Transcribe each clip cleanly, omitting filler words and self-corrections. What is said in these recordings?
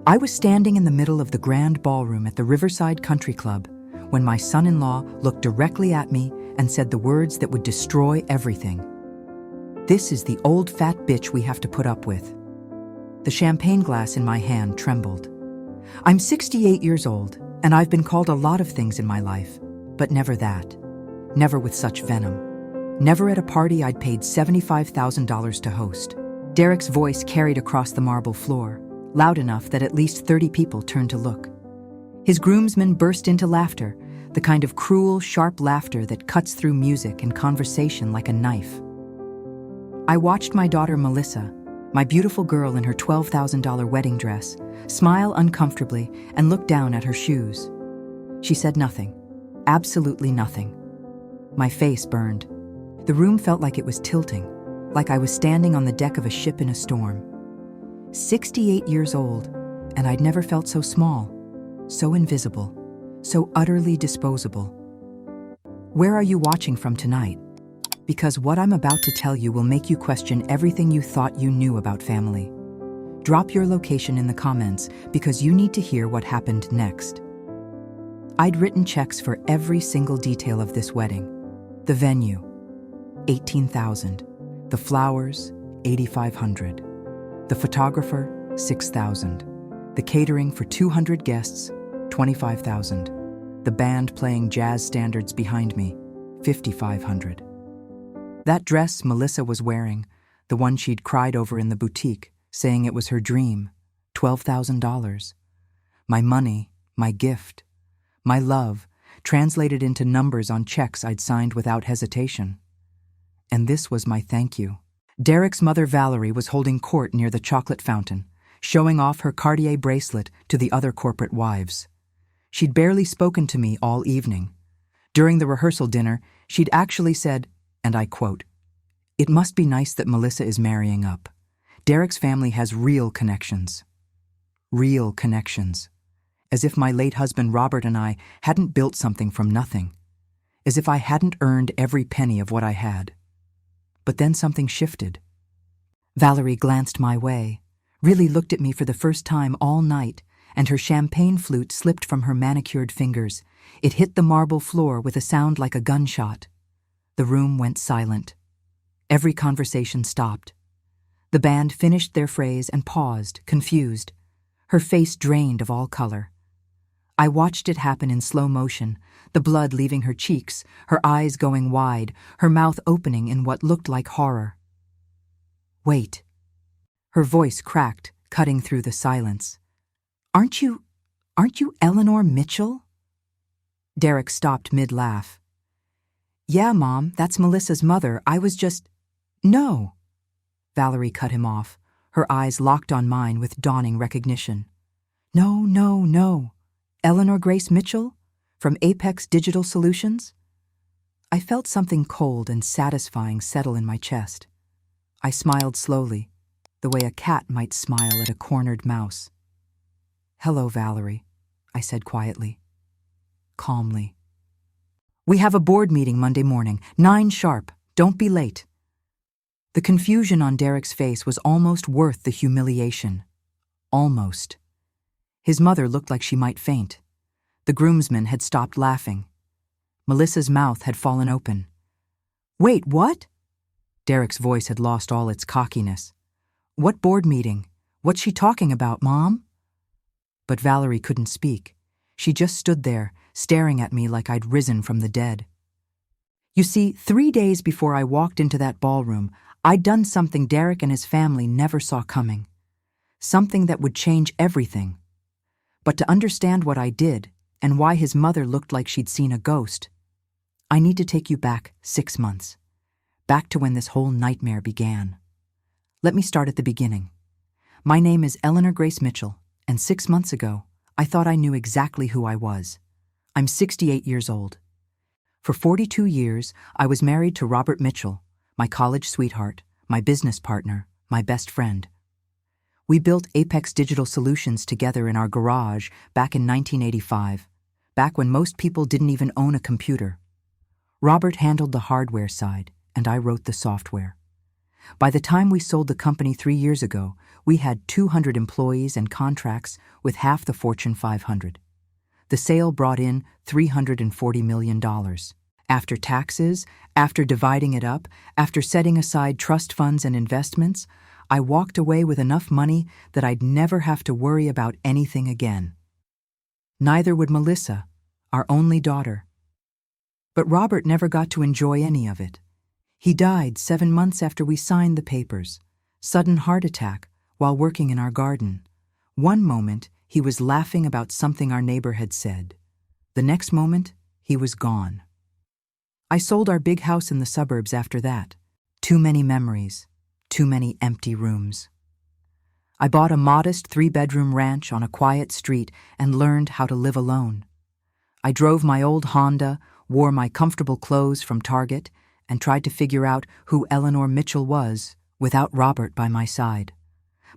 I was standing in the middle of the grand ballroom at the Riverside Country Club when my son-in-law looked directly at me and said the words that would destroy everything. "This is the old fat bitch we have to put up with." The champagne glass in my hand trembled. I'm 68 years old, and I've been called a lot of things in my life, but never that. Never with such venom. Never at a party I'd paid $75,000 to host. Derek's voice carried across the marble floor, loud enough that at least 30 people turned to look. His groomsmen burst into laughter, the kind of cruel, sharp laughter that cuts through music and conversation like a knife. I watched my daughter Melissa, my beautiful girl in her $12,000 wedding dress, smile uncomfortably and look down at her shoes. She said nothing, absolutely nothing. My face burned. The room felt like it was tilting, like I was standing on the deck of a ship in a storm. 68 years old, and I'd never felt so small, so invisible, so utterly disposable. Where are you watching from tonight? Because what I'm about to tell you will make you question everything you thought you knew about family. Drop your location in the comments because you need to hear what happened next. I'd written checks for every single detail of this wedding. The venue, $18,000. The flowers, $8,500. The photographer, $6,000. The catering for 200 guests, $25,000. The band playing jazz standards behind me, $5,500. That dress Melissa was wearing, the one she'd cried over in the boutique, saying it was her dream, $12,000. My money, my gift, my love, translated into numbers on checks I'd signed without hesitation. And this was my thank you. Derek's mother Valerie was holding court near the chocolate fountain, showing off her Cartier bracelet to the other corporate wives. She'd barely spoken to me all evening. During the rehearsal dinner, she'd actually said, and I quote, "It must be nice that Melissa is marrying up. Derek's family has real connections." Real connections. As if my late husband Robert and I hadn't built something from nothing. As if I hadn't earned every penny of what I had. But then something shifted. Valerie glanced my way, really looked at me for the first time all night, and her champagne flute slipped from her manicured fingers. It hit the marble floor with a sound like a gunshot. The room went silent. Every conversation stopped. The band finished their phrase and paused, confused. Her face drained of all color. I watched it happen in slow motion, the blood leaving her cheeks, her eyes going wide, her mouth opening in what looked like horror. "Wait." Her voice cracked, cutting through the silence. Aren't you Eleanor Mitchell?" Derek stopped mid-laugh. "Yeah, Mom, that's Melissa's mother. I was just—" "No." Valerie cut him off, her eyes locked on mine with dawning recognition. "No, no, no. Eleanor Grace Mitchell? From Apex Digital Solutions?" I felt something cold and satisfying settle in my chest. I smiled slowly, the way a cat might smile at a cornered mouse. "Hello, Valerie," I said quietly, calmly. "We have a board meeting Monday morning, 9 sharp. Don't be late." The confusion on Derek's face was almost worth the humiliation. Almost. His mother looked like she might faint. The groomsmen had stopped laughing. Melissa's mouth had fallen open. "Wait, what?" Derek's voice had lost all its cockiness. "What board meeting? What's she talking about, Mom?" But Valerie couldn't speak. She just stood there, staring at me like I'd risen from the dead. You see, 3 days before I walked into that ballroom, I'd done something Derek and his family never saw coming. Something that would change everything. But to understand what I did, and why his mother looked like she'd seen a ghost, I need to take you back 6 months. Back to when this whole nightmare began. Let me start at the beginning. My name is Eleanor Grace Mitchell, and 6 months ago, I thought I knew exactly who I was. I'm 68 years old. For 42 years, I was married to Robert Mitchell, my college sweetheart, my business partner, my best friend. We built Apex Digital Solutions together in our garage back in 1985, back when most people didn't even own a computer. Robert handled the hardware side, and I wrote the software. By the time we sold the company 3 years ago, we had 200 employees and contracts with half the Fortune 500. The sale brought in $340 million. After taxes, after dividing it up, after setting aside trust funds and investments, I walked away with enough money that I'd never have to worry about anything again. Neither would Melissa, our only daughter. But Robert never got to enjoy any of it. He died 7 months after we signed the papers. Sudden heart attack while working in our garden. One moment, he was laughing about something our neighbor had said. The next moment, he was gone. I sold our big house in the suburbs after that. Too many memories, too many empty rooms. I bought a modest 3-bedroom ranch on a quiet street and learned how to live alone. I drove my old Honda, wore my comfortable clothes from Target, and tried to figure out who Eleanor Mitchell was without Robert by my side.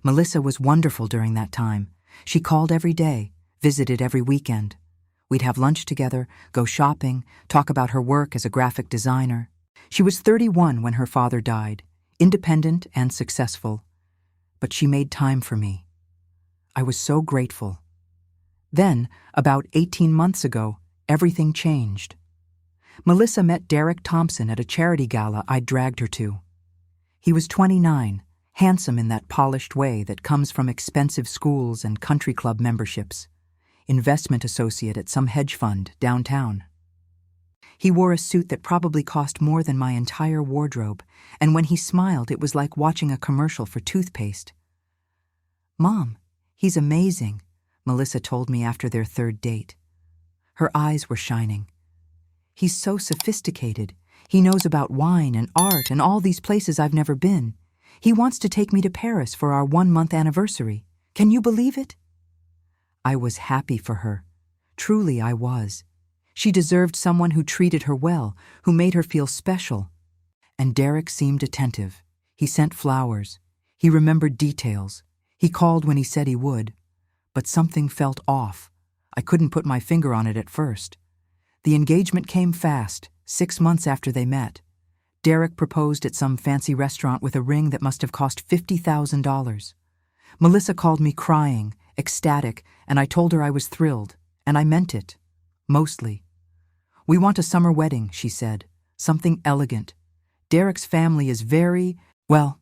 Melissa was wonderful during that time. She called every day, visited every weekend. We'd have lunch together, go shopping, talk about her work as a graphic designer. She was 31 when her father died, independent and successful. But she made time for me. I was so grateful. Then, about 18 months ago, everything changed. Melissa met Derek Thompson at a charity gala I'd dragged her to. He was 29, handsome in that polished way that comes from expensive schools and country club memberships, investment associate at some hedge fund downtown. He wore a suit that probably cost more than my entire wardrobe, and when he smiled, it was like watching a commercial for toothpaste. "Mom, he's amazing," Melissa told me after their 3rd date. Her eyes were shining. "He's so sophisticated. He knows about wine and art and all these places I've never been. He wants to take me to Paris for our 1-month anniversary. Can you believe it?" I was happy for her. Truly, I was. She deserved someone who treated her well, who made her feel special. And Derek seemed attentive. He sent flowers. He remembered details. He called when he said he would. But something felt off. I couldn't put my finger on it at first. The engagement came fast, 6 months after they met. Derek proposed at some fancy restaurant with a ring that must have cost $50,000. Melissa called me crying, ecstatic, and I told her I was thrilled, and I meant it. Mostly. "We want a summer wedding," she said. "Something elegant. Derek's family is well,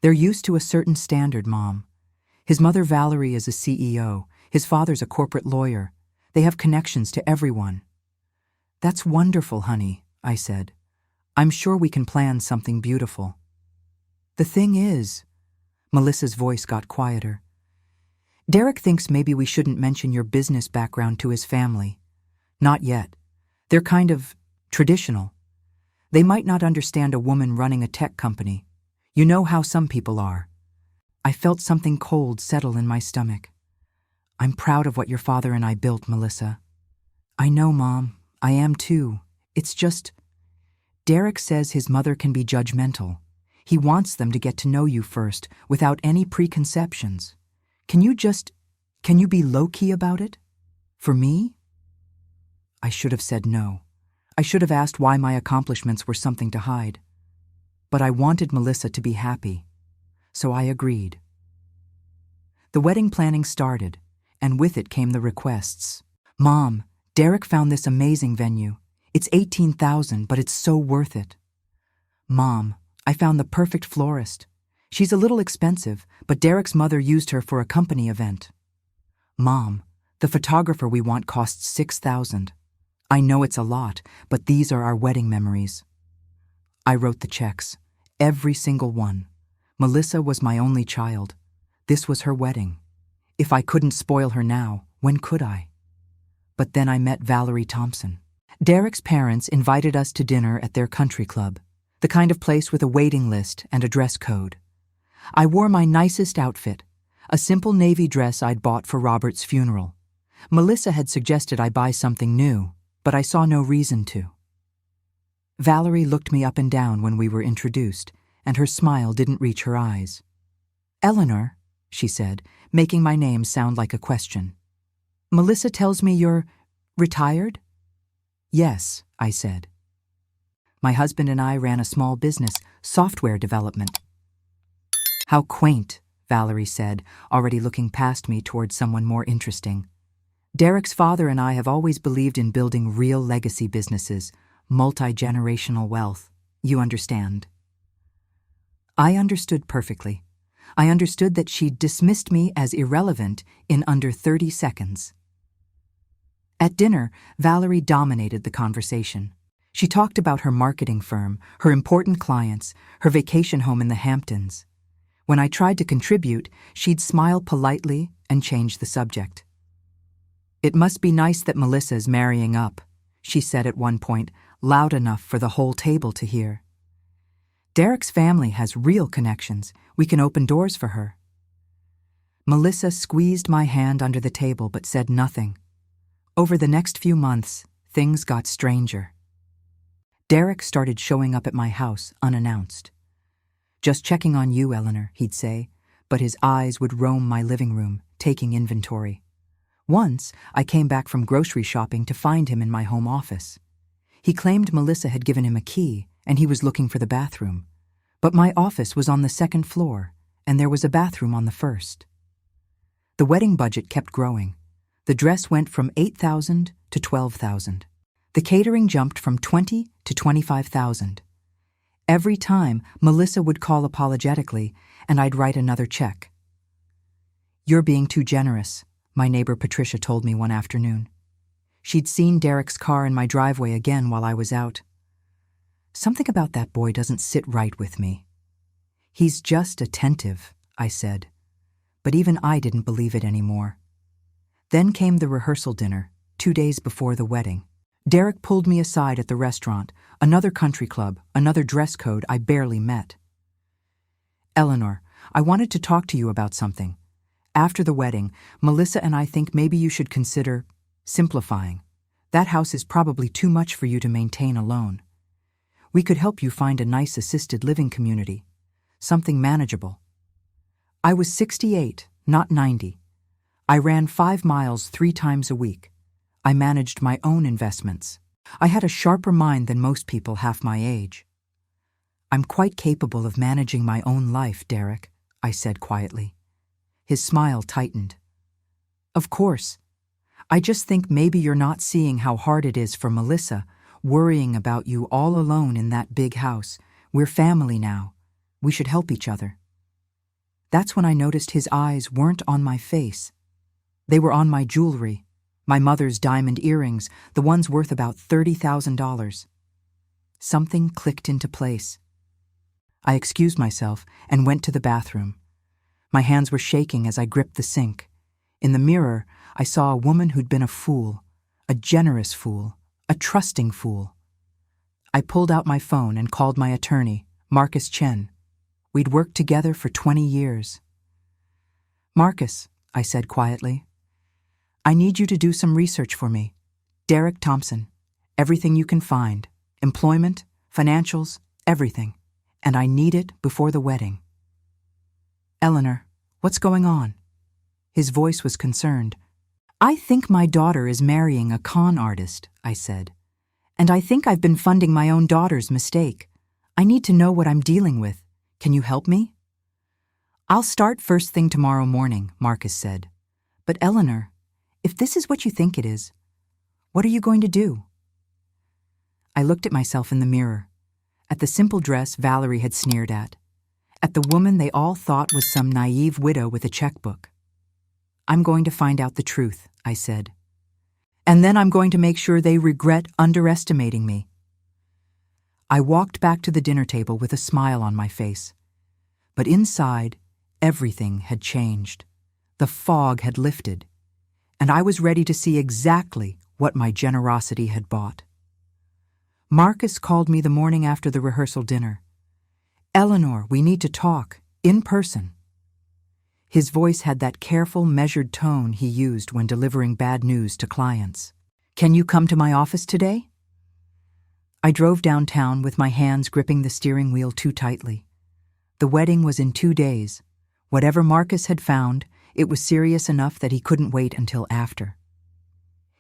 they're used to a certain standard, Mom. His mother Valerie is a CEO. His father's a corporate lawyer. They have connections to everyone." "That's wonderful, honey," I said. "I'm sure we can plan something beautiful." "The thing is," Melissa's voice got quieter, "Derek thinks maybe we shouldn't mention your business background to his family. Not yet. They're kind of traditional. They might not understand a woman running a tech company. You know how some people are." I felt something cold settle in my stomach. "I'm proud of what your father and I built, Melissa." "I know, Mom. I am too. It's just, Derek says his mother can be judgmental. He wants them to get to know you first, without any preconceptions. Can you be low-key about it? For me?" I should have said no. I should have asked why my accomplishments were something to hide. But I wanted Melissa to be happy, so I agreed. The wedding planning started, and with it came the requests. "Mom, Derek found this amazing venue. It's $18,000, but it's so worth it." "Mom, I found the perfect florist. She's a little expensive, but Derek's mother used her for a company event." "Mom, the photographer we want costs $6,000. I know it's a lot, but these are our wedding memories." I wrote the checks, every single one. Melissa was my only child. This was her wedding. If I couldn't spoil her now, when could I? But then I met Valerie Thompson. Derek's parents invited us to dinner at their country club, the kind of place with a waiting list and a dress code. I wore my nicest outfit, a simple navy dress I'd bought for Robert's funeral. Melissa had suggested I buy something new, but I saw no reason to. Valerie looked me up and down when we were introduced, and her smile didn't reach her eyes. "Eleanor," she said, making my name sound like a question. "Melissa tells me you're retired?" "Yes," I said. My husband and I ran a small business, software development. How quaint, Valerie said, already looking past me towards someone more interesting. Derek's father and I have always believed in building real legacy businesses, multi-generational wealth. You understand? I understood perfectly. I understood that she'd dismissed me as irrelevant in under 30 seconds. At dinner, Valerie dominated the conversation. She talked about her marketing firm, her important clients, her vacation home in the Hamptons. When I tried to contribute, she'd smile politely and change the subject. "It must be nice that Melissa's marrying up," she said at one point, loud enough for the whole table to hear. "Derek's family has real connections. We can open doors for her." Melissa squeezed my hand under the table but said nothing. Over the next few months, things got stranger. Derek started showing up at my house unannounced. "Just checking on you, Eleanor," he'd say, but his eyes would roam my living room, taking inventory. Once, I came back from grocery shopping to find him in my home office. He claimed Melissa had given him a key, and he was looking for the bathroom. But my office was on the second floor, and there was a bathroom on the first. The wedding budget kept growing. The dress went from $8,000 to $12,000. The catering jumped from $20,000 to $25,000. Every time, Melissa would call apologetically, and I'd write another check. "You're being too generous," my neighbor Patricia told me one afternoon. She'd seen Derek's car in my driveway again while I was out. "Something about that boy doesn't sit right with me." "He's just attentive," I said. But even I didn't believe it anymore. Then came the rehearsal dinner, 2 days before the wedding. Derek pulled me aside at the restaurant, another country club, another dress code I barely met. "Eleanor, I wanted to talk to you about something. After the wedding, Melissa and I think maybe you should consider simplifying. That house is probably too much for you to maintain alone. We could help you find a nice assisted living community, something manageable." I was 68, not 90. I ran 5 miles 3 times a week. I managed my own investments. I had a sharper mind than most people half my age. "I'm quite capable of managing my own life, Derek," I said quietly. His smile tightened. "Of course. I just think maybe you're not seeing how hard it is for Melissa, worrying about you all alone in that big house. We're family now. We should help each other." That's when I noticed his eyes weren't on my face. They were on my jewelry, my mother's diamond earrings, the ones worth about $30,000. Something clicked into place. I excused myself and went to the bathroom. My hands were shaking as I gripped the sink. In the mirror, I saw a woman who'd been a fool, a generous fool, a trusting fool. I pulled out my phone and called my attorney, Marcus Chen. We'd worked together for 20 years. "Marcus," I said quietly, "I need you to do some research for me. Derek Thompson. Everything you can find. Employment, financials, everything. And I need it before the wedding." "Eleanor, what's going on?" His voice was concerned. "I think my daughter is marrying a con artist," I said. "And I think I've been funding my own daughter's mistake. I need to know what I'm dealing with. Can you help me?" "I'll start first thing tomorrow morning," Marcus said. "But Eleanor, if this is what you think it is, what are you going to do?" I looked at myself in the mirror, at the simple dress Valerie had sneered at the woman they all thought was some naive widow with a checkbook. "I'm going to find out the truth," I said. "And then I'm going to make sure they regret underestimating me." I walked back to the dinner table with a smile on my face. But inside, everything had changed. The fog had lifted, and I was ready to see exactly what my generosity had bought. Marcus called me the morning after the rehearsal dinner. "Eleanor, we need to talk, in person." His voice had that careful, measured tone he used when delivering bad news to clients. "Can you come to my office today?" I drove downtown with my hands gripping the steering wheel too tightly. The wedding was in 2 days. Whatever Marcus had found, it was serious enough that he couldn't wait until after.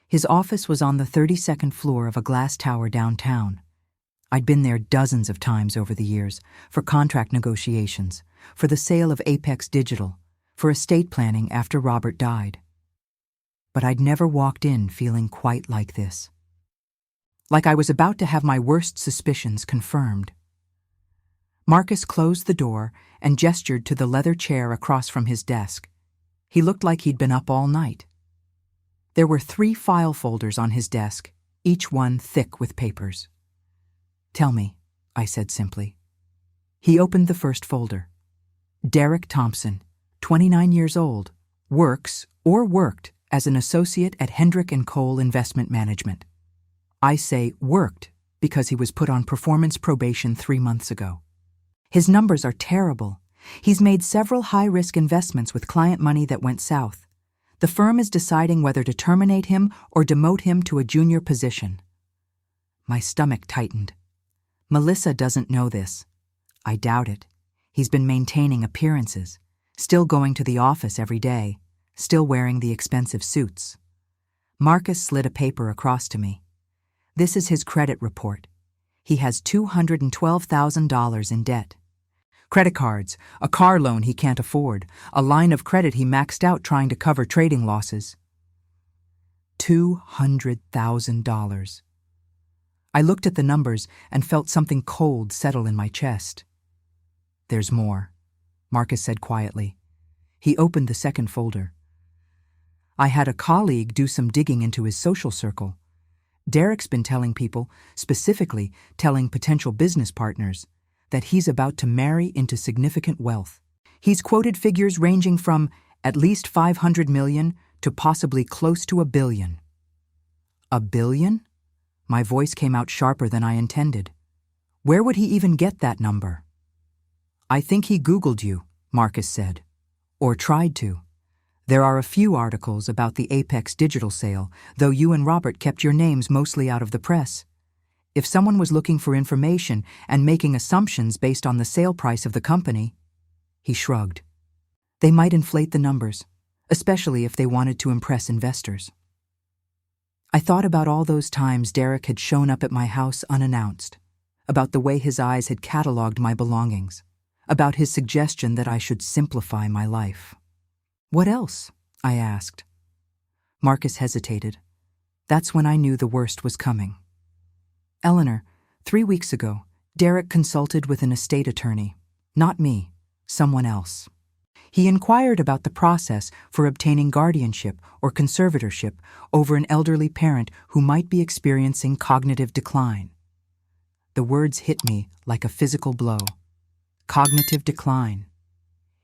His office was on the 32nd floor of a glass tower downtown. I'd been there dozens of times over the years, for contract negotiations, for the sale of Apex Digital, for estate planning after Robert died. But I'd never walked in feeling quite like this. Like I was about to have my worst suspicions confirmed. Marcus closed the door and gestured to the leather chair across from his desk. He looked like he'd been up all night. There were 3 file folders on his desk, each one thick with papers. "Tell me," I said simply. He opened the first folder. Derek Thompson, 29 years old, works or worked as an associate at Hendrick & Cole Investment Management. I say worked because he was put on performance probation 3 months ago. His numbers are terrible. He's made several high-risk investments with client money that went south. The firm is deciding whether to terminate him or demote him to a junior position. My stomach tightened. Melissa doesn't know this. I doubt it. He's been maintaining appearances, still going to the office every day, still wearing the expensive suits. Marcus slid a paper across to me. This is his credit report. He has $212,000 in debt. Credit cards, a car loan he can't afford, a line of credit he maxed out trying to cover trading losses. $200,000. I looked at the numbers and felt something cold settle in my chest. "There's more," Marcus said quietly. He opened the second folder. I had a colleague do some digging into his social circle. Derek's been telling people, specifically telling potential business partners, that he's about to marry into significant wealth. He's quoted figures ranging from at least $500 million to possibly close to $1 billion. $1 billion? My voice came out sharper than I intended. Where would he even get that number? "I think he Googled you," Marcus said. "Or tried to. There are a few articles about the Apex Digital sale, though you and Robert kept your names mostly out of the press. If someone was looking for information and making assumptions based on the sale price of the company," he shrugged, "they might inflate the numbers, especially if they wanted to impress investors." I thought about all those times Derek had shown up at my house unannounced, about the way his eyes had cataloged my belongings, about his suggestion that I should simplify my life. "What else?" I asked. Marcus hesitated. That's when I knew the worst was coming. "Eleanor, 3 weeks ago, Derek consulted with an estate attorney. Not me, someone else. He inquired about the process for obtaining guardianship or conservatorship over an elderly parent who might be experiencing cognitive decline." The words hit me like a physical blow. Cognitive decline.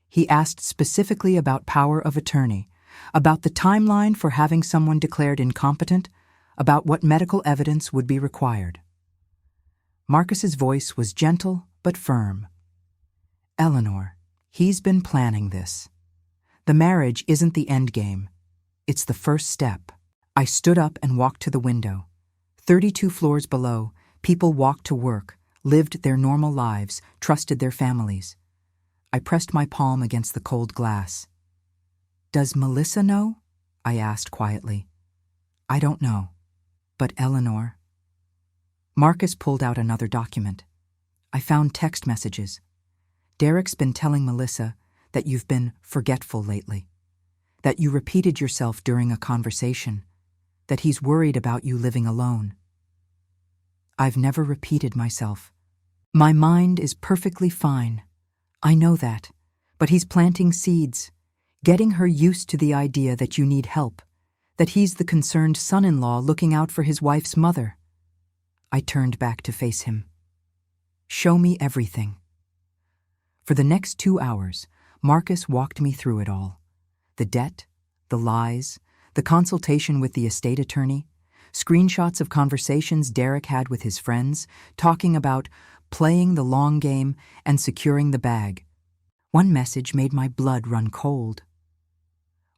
He asked specifically about power of attorney, about the timeline for having someone declared incompetent, about what medical evidence would be required. Marcus's voice was gentle but firm. "Eleanor, he's been planning this. The marriage isn't the end game. It's the first step." I stood up and walked to the window. 32 floors below, people walked to work, lived their normal lives, trusted their families. I pressed my palm against the cold glass. "Does Melissa know?" I asked quietly. "I don't know. But Eleanor—" Marcus pulled out another document. I found text messages. "Derek's been telling Melissa that you've been forgetful lately, that you repeated yourself during a conversation, that he's worried about you living alone." I've never repeated myself. My mind is perfectly fine. I know that, but he's planting seeds, getting her used to the idea that you need help, that he's the concerned son-in-law looking out for his wife's mother. I turned back to face him. "Show me everything." For the next 2 hours, Marcus walked me through it all. The debt, the lies, the consultation with the estate attorney, screenshots of conversations Derek had with his friends, talking about playing the long game and securing the bag. One message made my blood run cold.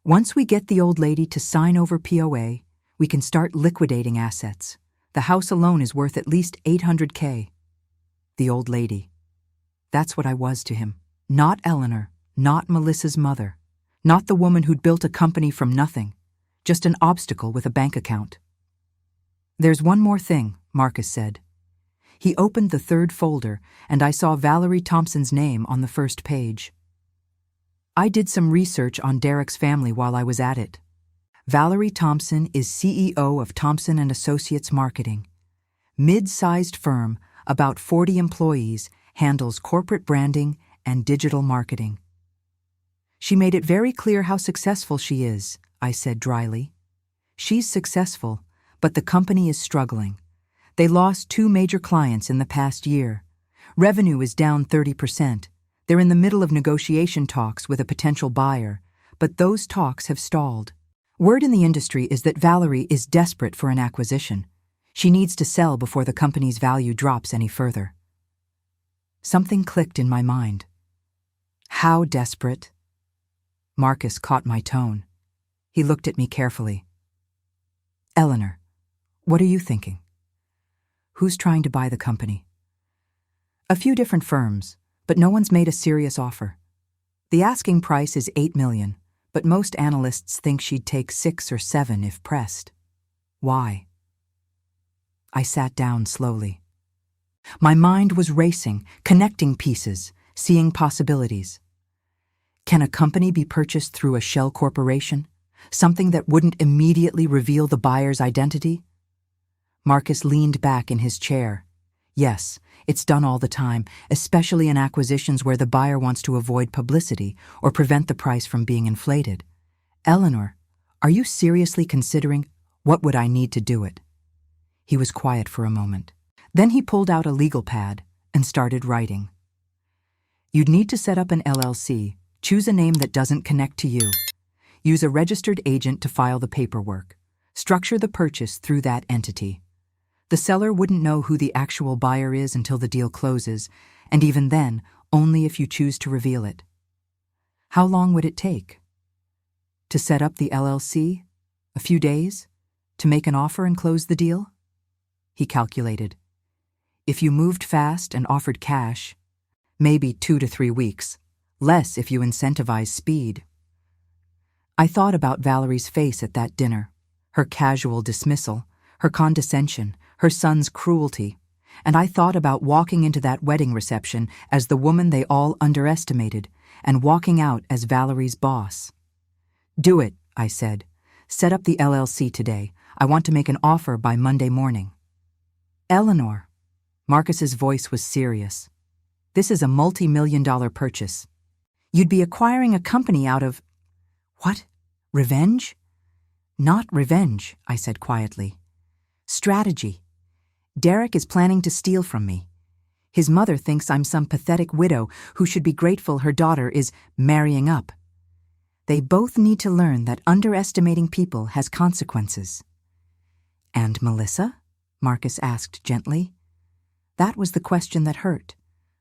"Once we get the old lady to sign over POA, we can start liquidating assets. The house alone is worth at least $800K. The old lady. That's what I was to him. Not Eleanor, not Melissa's mother, not the woman who'd built a company from nothing, just an obstacle with a bank account. "There's one more thing," Marcus said. He opened the third folder, and I saw Valerie Thompson's name on the first page. I did some research on Derek's family while I was at it. Valerie Thompson is CEO of Thompson & Associates Marketing. Mid-sized firm, about 40 employees, handles corporate branding and digital marketing. She made it very clear how successful she is, I said dryly. She's successful, but the company is struggling. They lost 2 major clients in the past year. Revenue is down 30%. They're in the middle of negotiation talks with a potential buyer, but those talks have stalled. Word in the industry is that Valerie is desperate for an acquisition. She needs to sell before the company's value drops any further. Something clicked in my mind. How desperate? Marcus caught my tone. He looked at me carefully. Eleanor, what are you thinking? Who's trying to buy the company? A few different firms, but no one's made a serious offer. The asking price is $8 million, but most analysts think she'd take 6 or 7 if pressed. Why? I sat down slowly. My mind was racing, connecting pieces, seeing possibilities. Can a company be purchased through a shell corporation? Something that wouldn't immediately reveal the buyer's identity? Marcus leaned back in his chair. Yes, it's done all the time, especially in acquisitions where the buyer wants to avoid publicity or prevent the price from being inflated. Eleanor, are you seriously considering what would I need to do it? He was quiet for a moment. Then he pulled out a legal pad and started writing. You'd need to set up an LLC, choose a name that doesn't connect to you. Use a registered agent to file the paperwork. Structure the purchase through that entity. The seller wouldn't know who the actual buyer is until the deal closes, and even then, only if you choose to reveal it. How long would it take? To set up the LLC? A few days? To make an offer and close the deal? He calculated. If you moved fast and offered cash, maybe 2 to 3 weeks. Less if you incentivize speed. I thought about Valerie's face at that dinner, her casual dismissal, her condescension, her son's cruelty, and I thought about walking into that wedding reception as the woman they all underestimated and walking out as Valerie's boss. Do it, I said. Set up the LLC today. I want to make an offer by Monday morning. Eleanor. Marcus's voice was serious. This is a multi-million-dollar purchase. You'd be acquiring a company out of... What? Revenge? Not revenge, I said quietly. Strategy. Derek is planning to steal from me. His mother thinks I'm some pathetic widow who should be grateful her daughter is marrying up. They both need to learn that underestimating people has consequences. And Melissa? Marcus asked gently. That was the question that hurt.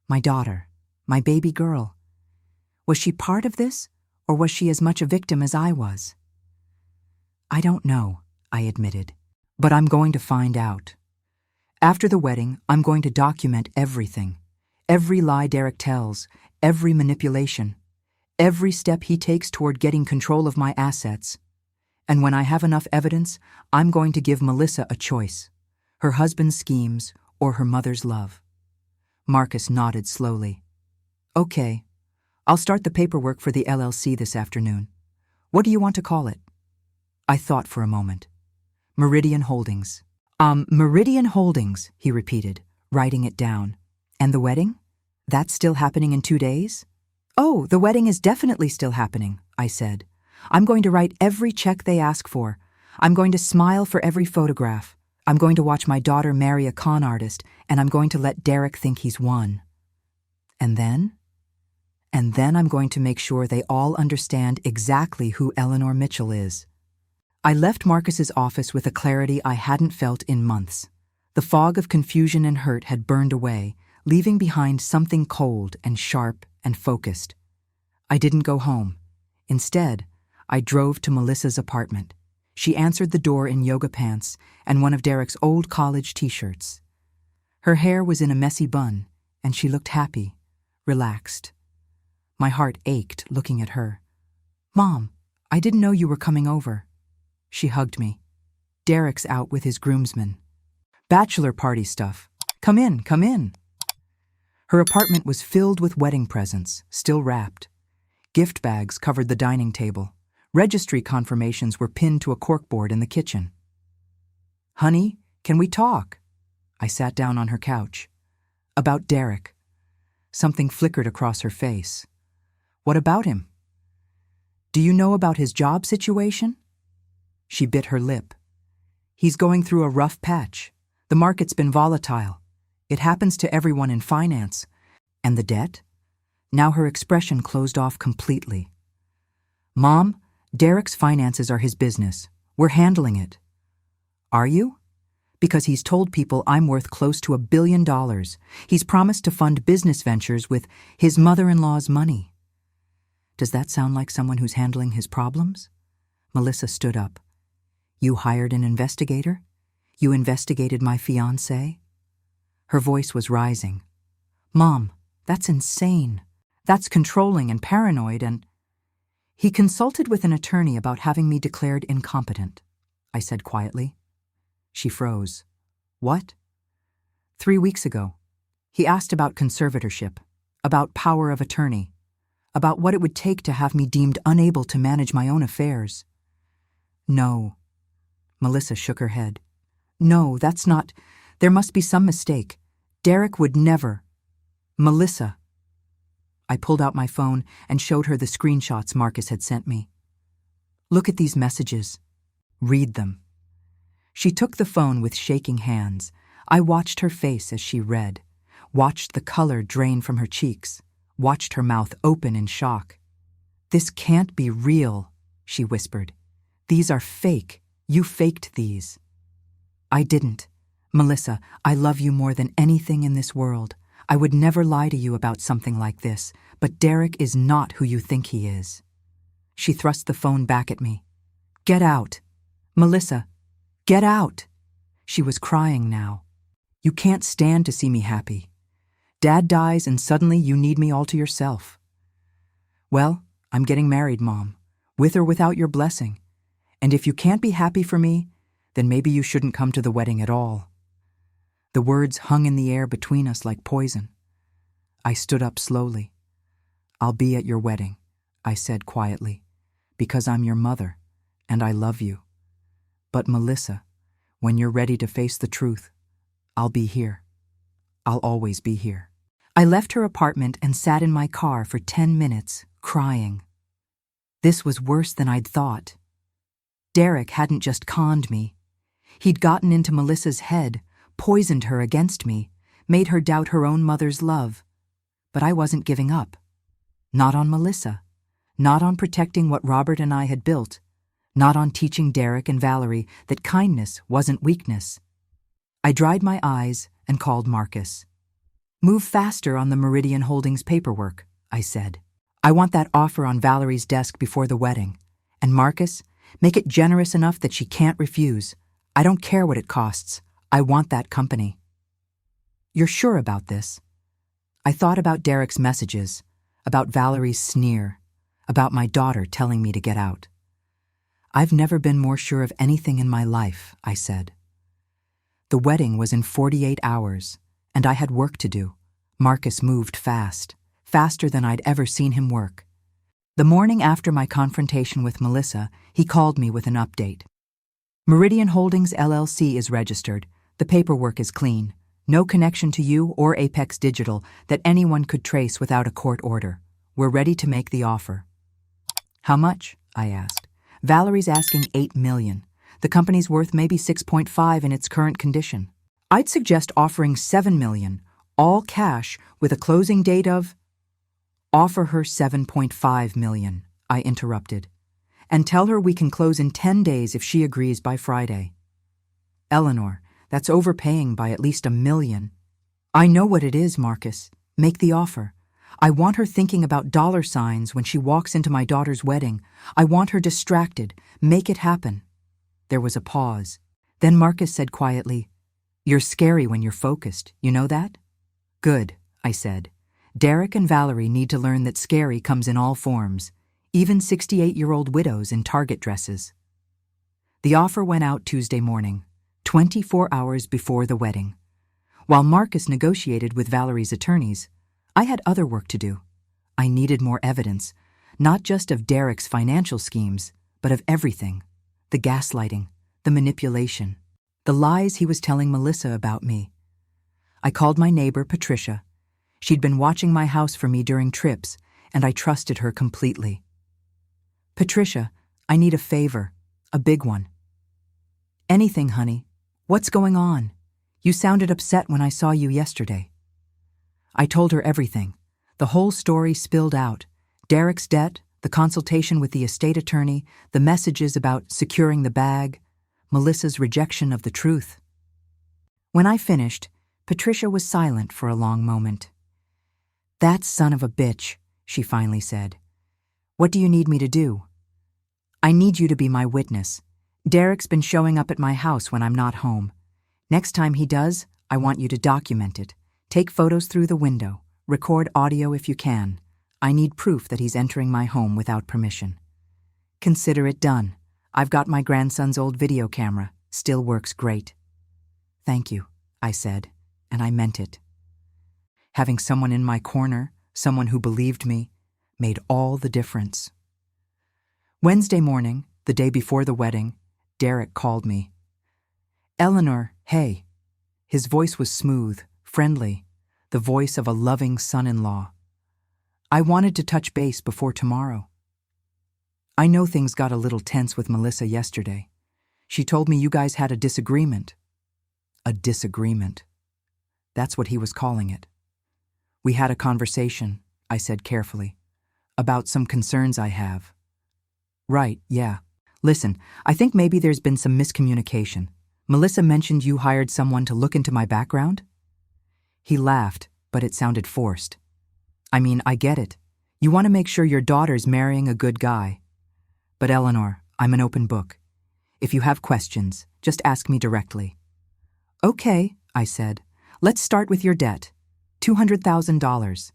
My daughter, my baby girl. Was she part of this, or was she as much a victim as I was? I don't know, I admitted, but I'm going to find out. After the wedding, I'm going to document everything. Every lie Derek tells, every manipulation, every step he takes toward getting control of my assets. And when I have enough evidence, I'm going to give Melissa a choice, her husband's schemes or her mother's love. Marcus nodded slowly. Okay, I'll start the paperwork for the LLC this afternoon. What do you want to call it? I thought for a moment. Meridian Holdings. Meridian Holdings, he repeated, writing it down. And the wedding? That's still happening in 2 days? Oh, the wedding is definitely still happening, I said. I'm going to write every check they ask for. I'm going to smile for every photograph. I'm going to watch my daughter marry a con artist, and I'm going to let Derek think he's won. And then? And then I'm going to make sure they all understand exactly who Eleanor Mitchell is. I left Marcus's office with a clarity I hadn't felt in months. The fog of confusion and hurt had burned away, leaving behind something cold and sharp and focused. I didn't go home. Instead, I drove to Melissa's apartment. She answered the door in yoga pants and one of Derek's old college t-shirts. Her hair was in a messy bun, and she looked happy, relaxed. My heart ached looking at her. Mom, I didn't know you were coming over. She hugged me. Derek's out with his groomsmen. Bachelor party stuff. Come in, come in. Her apartment was filled with wedding presents, still wrapped. Gift bags covered the dining table. Registry confirmations were pinned to a corkboard in the kitchen. "Honey, can we talk?" I sat down on her couch. "About Derek." Something flickered across her face. "What about him?" "Do you know about his job situation?" She bit her lip. "He's going through a rough patch. The market's been volatile. It happens to everyone in finance. And the debt?" Now her expression closed off completely. "Mom, Derek's finances are his business. We're handling it." "Are you?" "Because he's told people I'm worth close to $1 billion. He's promised to fund business ventures with his mother-in-law's money." Does that sound like someone who's handling his problems? Melissa stood up. "You hired an investigator? You investigated my fiancé?" Her voice was rising. "Mom, that's insane. That's controlling and paranoid and—" "He consulted with an attorney about having me declared incompetent," I said quietly. She froze. "What?" "3 weeks ago. He asked about conservatorship, about power of attorney, about what it would take to have me deemed unable to manage my own affairs." "No." Melissa shook her head. "No, that's not. There must be some mistake. Derek would never." "Melissa." I pulled out my phone and showed her the screenshots Marcus had sent me. "Look at these messages. Read them." She took the phone with shaking hands. I watched her face as she read, watched the color drain from her cheeks, watched her mouth open in shock. "This can't be real," she whispered. "These are fake. You faked these." "I didn't. Melissa, I love you more than anything in this world. I would never lie to you about something like this, but Derek is not who you think he is." She thrust the phone back at me. "Get out. Melissa, get out." She was crying now. "You can't stand to see me happy. Dad dies and suddenly you need me all to yourself." "Well, I'm getting married, Mom, with or without your blessing. And if you can't be happy for me, then maybe you shouldn't come to the wedding at all." The words hung in the air between us like poison. I stood up slowly. "I'll be at your wedding," I said quietly, "because I'm your mother, and I love you. But Melissa, when you're ready to face the truth, I'll be here. I'll always be here." I left her apartment and sat in my car for 10 minutes, crying. This was worse than I'd thought. Derek hadn't just conned me. He'd gotten into Melissa's head, poisoned her against me, made her doubt her own mother's love. But I wasn't giving up. Not on Melissa. Not on protecting what Robert and I had built. Not on teaching Derek and Valerie that kindness wasn't weakness. I dried my eyes and called Marcus. "Move faster on the Meridian Holdings paperwork," I said. "I want that offer on Valerie's desk before the wedding. And Marcus, make it generous enough that she can't refuse. I don't care what it costs. I want that company." "You're sure about this?" I thought about Derek's messages, about Valerie's sneer, about my daughter telling me to get out. "I've never been more sure of anything in my life," I said. The wedding was in 48 hours, and I had work to do. Marcus moved fast, faster than I'd ever seen him work. The morning after my confrontation with Melissa, he called me with an update. "Meridian Holdings LLC is registered. The paperwork is clean. No connection to you or Apex Digital that anyone could trace without a court order. We're ready to make the offer." "How much?" I asked. "Valerie's asking $8 million. The company's worth maybe 6.5 in its current condition. I'd suggest offering $7 million, all cash, with a closing date of—" "Offer her $7.5 million, I interrupted. "And tell her we can close in 10 days if she agrees by Friday." "Eleanor, that's overpaying by at least $1 million. "I know what it is, Marcus. Make the offer. I want her thinking about dollar signs when she walks into my daughter's wedding. I want her distracted. Make it happen." There was a pause. Then Marcus said quietly, "You're scary when you're focused. You know that?" "Good," I said. "Derek and Valerie need to learn that scary comes in all forms, even 68-year-old widows in Target dresses." The offer went out Tuesday morning, 24 hours before the wedding. While Marcus negotiated with Valerie's attorneys, I had other work to do. I needed more evidence, not just of Derek's financial schemes, but of everything. The gaslighting, the manipulation, the lies he was telling Melissa about me. I called my neighbor, Patricia. She'd been watching my house for me during trips, and I trusted her completely. "Patricia, I need a favor, a big one." "Anything, honey. What's going on? You sounded upset when I saw you yesterday." I told her everything. The whole story spilled out. Derek's debt, the consultation with the estate attorney, the messages about securing the bag, Melissa's rejection of the truth. When I finished, Patricia was silent for a long moment. "That son of a bitch," she finally said. "What do you need me to do?" "I need you to be my witness. Derek's been showing up at my house when I'm not home. Next time he does, I want you to document it. Take photos through the window. Record audio if you can. I need proof that he's entering my home without permission." "Consider it done. I've got my grandson's old video camera. Still works great." "Thank you," I said, and I meant it. Having someone in my corner, someone who believed me, made all the difference. Wednesday morning, the day before the wedding, Derek called me. "Eleanor, hey." His voice was smooth, friendly, the voice of a loving son-in-law. "I wanted to touch base before tomorrow. I know things got a little tense with Melissa yesterday. She told me you guys had a disagreement." A disagreement. That's what he was calling it. "We had a conversation," I said carefully, "about some concerns I have." "Right, yeah. Listen, I think maybe there's been some miscommunication. Melissa mentioned you hired someone to look into my background?" He laughed, but it sounded forced. "I mean, I get it. You want to make sure your daughter's marrying a good guy. But Eleanor, I'm an open book. If you have questions, just ask me directly." "Okay," I said. "Let's start with your debt. $200,000.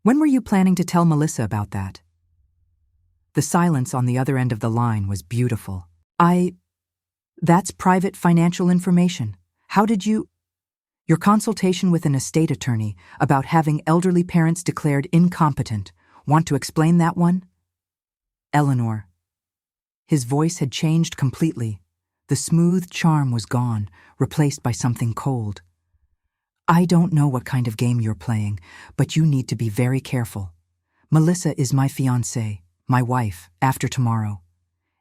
When were you planning to tell Melissa about that?" The silence on the other end of the line was beautiful. That's private financial information. How did you—" "Your consultation with an estate attorney about having elderly parents declared incompetent. Want to explain that one?" "Eleanor." His voice had changed completely. The smooth charm was gone, replaced by something cold. "I don't know what kind of game you're playing, but you need to be very careful. Melissa is my fiancée, my wife, after tomorrow.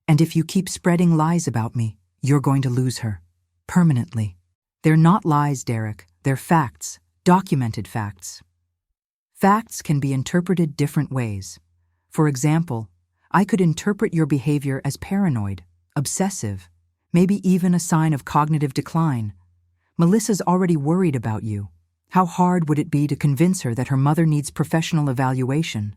And if you keep spreading lies about me, you're going to lose her. Permanently. They're not lies, Derek. They're facts. Documented facts. Facts can be interpreted different ways. For example, I could interpret your behavior as paranoid, obsessive, maybe even a sign of cognitive decline. Melissa's already worried about you. How hard would it be to convince her that her mother needs professional evaluation?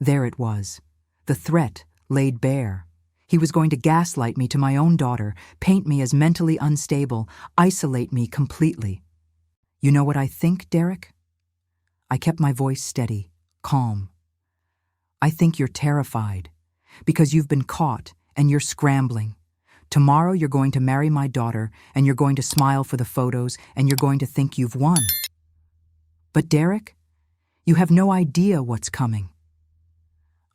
There it was. The threat laid bare. He was going to gaslight me to my own daughter, paint me as mentally unstable, isolate me completely. You know what I think, Derek? I kept my voice steady, calm. I think you're terrified, because you've been caught and you're scrambling. Tomorrow you're going to marry my daughter and you're going to smile for the photos and you're going to think you've won. But Derek, you have no idea what's coming.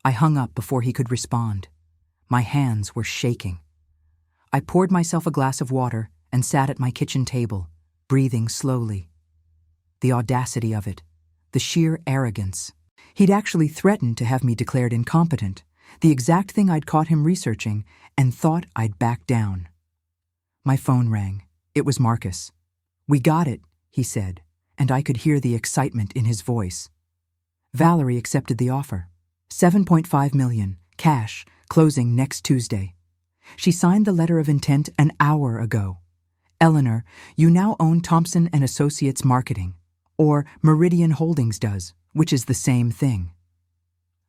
I hung up before he could respond. My hands were shaking. I poured myself a glass of water and sat at my kitchen table, breathing slowly. The audacity of it, the sheer arrogance. He'd actually threatened to have me declared incompetent, the exact thing I'd caught him researching, and thought I'd back down. My phone rang. It was Marcus. "We got it," he said, and I could hear the excitement in his voice. Valerie accepted the offer. $7.5 million, cash, closing next Tuesday. She signed the letter of intent an hour ago. "Eleanor, you now own Thompson & Associates Marketing, or Meridian Holdings does, which is the same thing."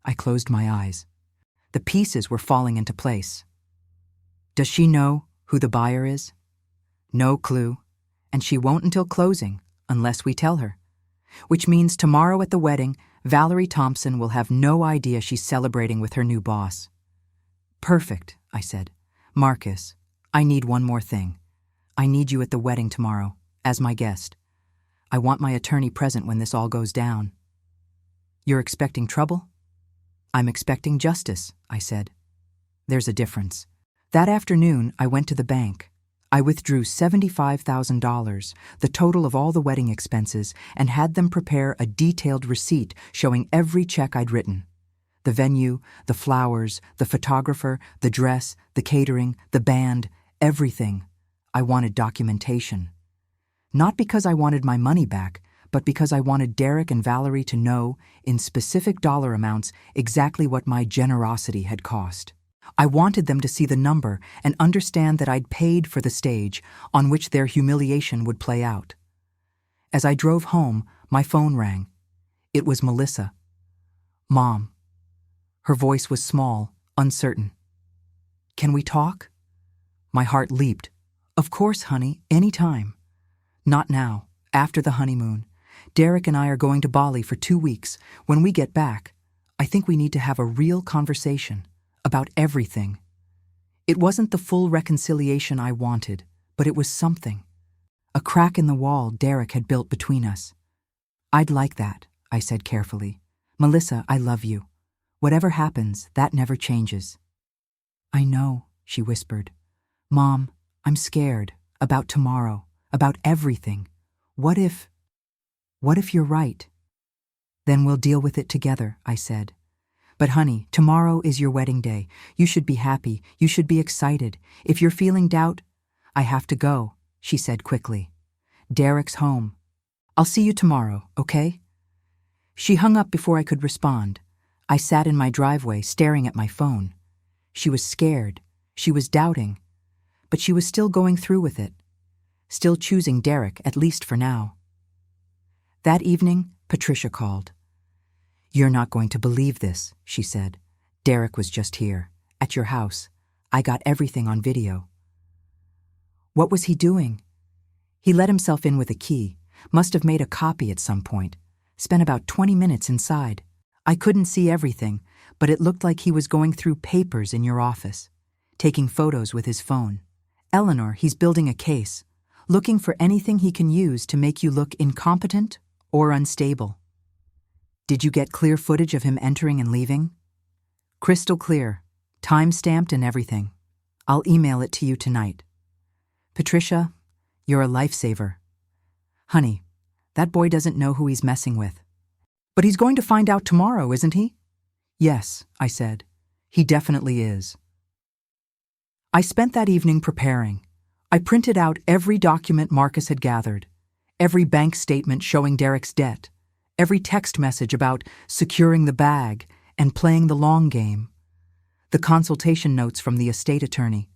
I closed my eyes. The pieces were falling into place. Does she know who the buyer is? No clue, and she won't until closing, unless we tell her. Which means tomorrow at the wedding, Valerie Thompson will have no idea she's celebrating with her new boss. "Perfect," I said. "Marcus, I need one more thing. I need you at the wedding tomorrow, as my guest. I want my attorney present when this all goes down." "You're expecting trouble?" I'm expecting justice, I said. There's a difference. That afternoon, I went to the bank. I withdrew $75,000, the total of all the wedding expenses, and had them prepare a detailed receipt showing every check I'd written. The venue, the flowers, the photographer, the dress, the catering, the band, everything. I wanted documentation. Not because I wanted my money back, but because I wanted Derek and Valerie to know, in specific dollar amounts, exactly what my generosity had cost. I wanted them to see the number and understand that I'd paid for the stage on which their humiliation would play out. As I drove home, my phone rang. It was Melissa. Mom. Her voice was small, uncertain. Can we talk? My heart leaped. Of course, honey, anytime. Not now, after the honeymoon. Derek and I are going to Bali for 2 weeks. When we get back, I think we need to have a real conversation about everything. It wasn't the full reconciliation I wanted, but it was something. A crack in the wall Derek had built between us. I'd like that, I said carefully. Melissa, I love you. Whatever happens, that never changes. I know, she whispered. Mom, I'm scared. About tomorrow. About everything. What if you're right? Then we'll deal with it together, I said. But honey, tomorrow is your wedding day. You should be happy. You should be excited. If you're feeling doubt, I have to go, she said quickly. Derek's home. I'll see you tomorrow, okay? She hung up before I could respond. I sat in my driveway staring at my phone. She was scared. She was doubting. But she was still going through with it. Still choosing Derek, at least for now. That evening, Patricia called. You're not going to believe this, she said. Derek was just here, at your house. I got everything on video. What was he doing? He let himself in with a key, must have made a copy at some point, spent about 20 minutes inside. I couldn't see everything, but it looked like he was going through papers in your office, taking photos with his phone. Eleanor, he's building a case, looking for anything he can use to make you look incompetent or unstable. Did you get clear footage of him entering and leaving? Crystal clear, time-stamped and everything. I'll email it to you tonight. Patricia, you're a lifesaver. Honey, that boy doesn't know who he's messing with. But he's going to find out tomorrow, isn't he? Yes, I said. He definitely is. I spent that evening preparing. I printed out every document Marcus had gathered, every bank statement showing Derek's debt, every text message about securing the bag and playing the long game, the consultation notes from the estate attorney,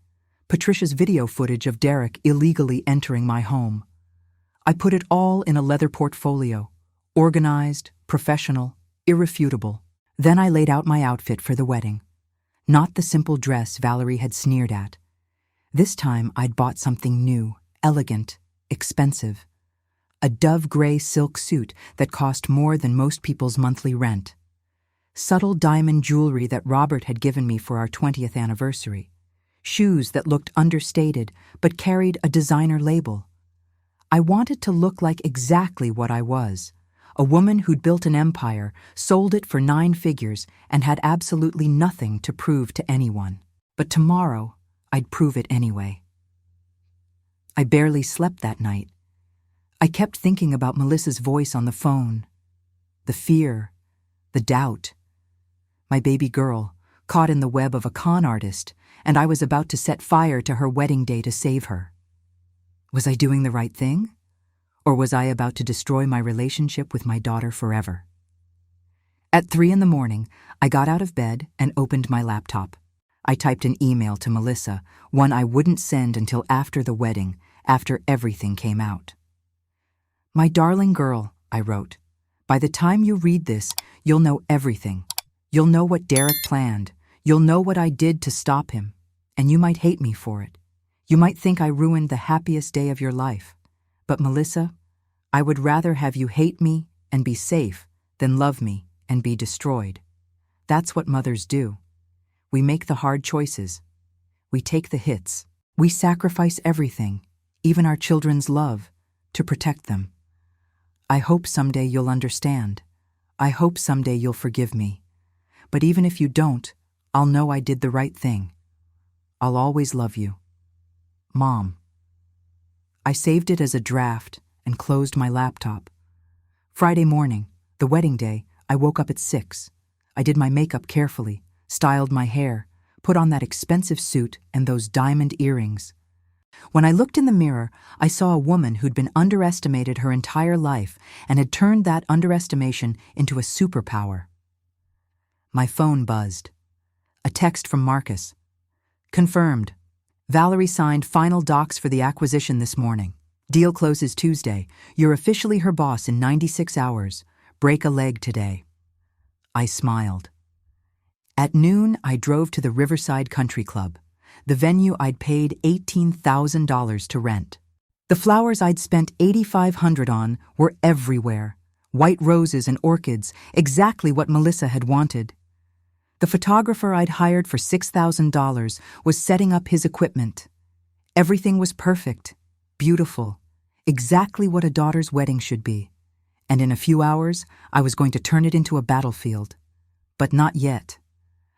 Patricia's video footage of Derek illegally entering my home. I put it all in a leather portfolio, organized, professional, irrefutable. Then I laid out my outfit for the wedding. Not the simple dress Valerie had sneered at. This time I'd bought something new, elegant, expensive. A dove gray silk suit that cost more than most people's monthly rent. Subtle diamond jewelry that Robert had given me for our 20th anniversary. Shoes that looked understated but carried a designer label. I wanted to look like exactly what I was. A woman who'd built an empire, sold it for 9 figures, and had absolutely nothing to prove to anyone. But tomorrow, I'd prove it anyway. I barely slept that night. I kept thinking about Melissa's voice on the phone. The fear, the doubt. My baby girl, caught in the web of a con artist, and I was about to set fire to her wedding day to save her. Was I doing the right thing? Or was I about to destroy my relationship with my daughter forever? At 3 a.m, I got out of bed and opened my laptop. I typed an email to Melissa, one I wouldn't send until after the wedding, after everything came out. My darling girl, I wrote, by the time you read this, you'll know everything. You'll know what Derek planned. You'll know what I did to stop him. And you might hate me for it. You might think I ruined the happiest day of your life. But Melissa, I would rather have you hate me and be safe than love me and be destroyed. That's what mothers do. We make the hard choices. We take the hits. We sacrifice everything, even our children's love, to protect them. I hope someday you'll understand. I hope someday you'll forgive me. But even if you don't, I'll know I did the right thing. I'll always love you. Mom. I saved it as a draft and closed my laptop. Friday morning, the wedding day, I woke up at 6. I did my makeup carefully, styled my hair, put on that expensive suit and those diamond earrings. When I looked in the mirror, I saw a woman who'd been underestimated her entire life and had turned that underestimation into a superpower. My phone buzzed. A text from Marcus. Confirmed. Valerie signed final docs for the acquisition this morning. Deal closes Tuesday. You're officially her boss in 96 hours. Break a leg today. I smiled. At noon, I drove to the Riverside Country Club, the venue I'd paid $18,000 to rent. The flowers I'd spent $8,500 on were everywhere. White roses and orchids, exactly what Melissa had wanted. The photographer I'd hired for $6,000 was setting up his equipment. Everything was perfect, beautiful, exactly what a daughter's wedding should be. And in a few hours, I was going to turn it into a battlefield. But not yet.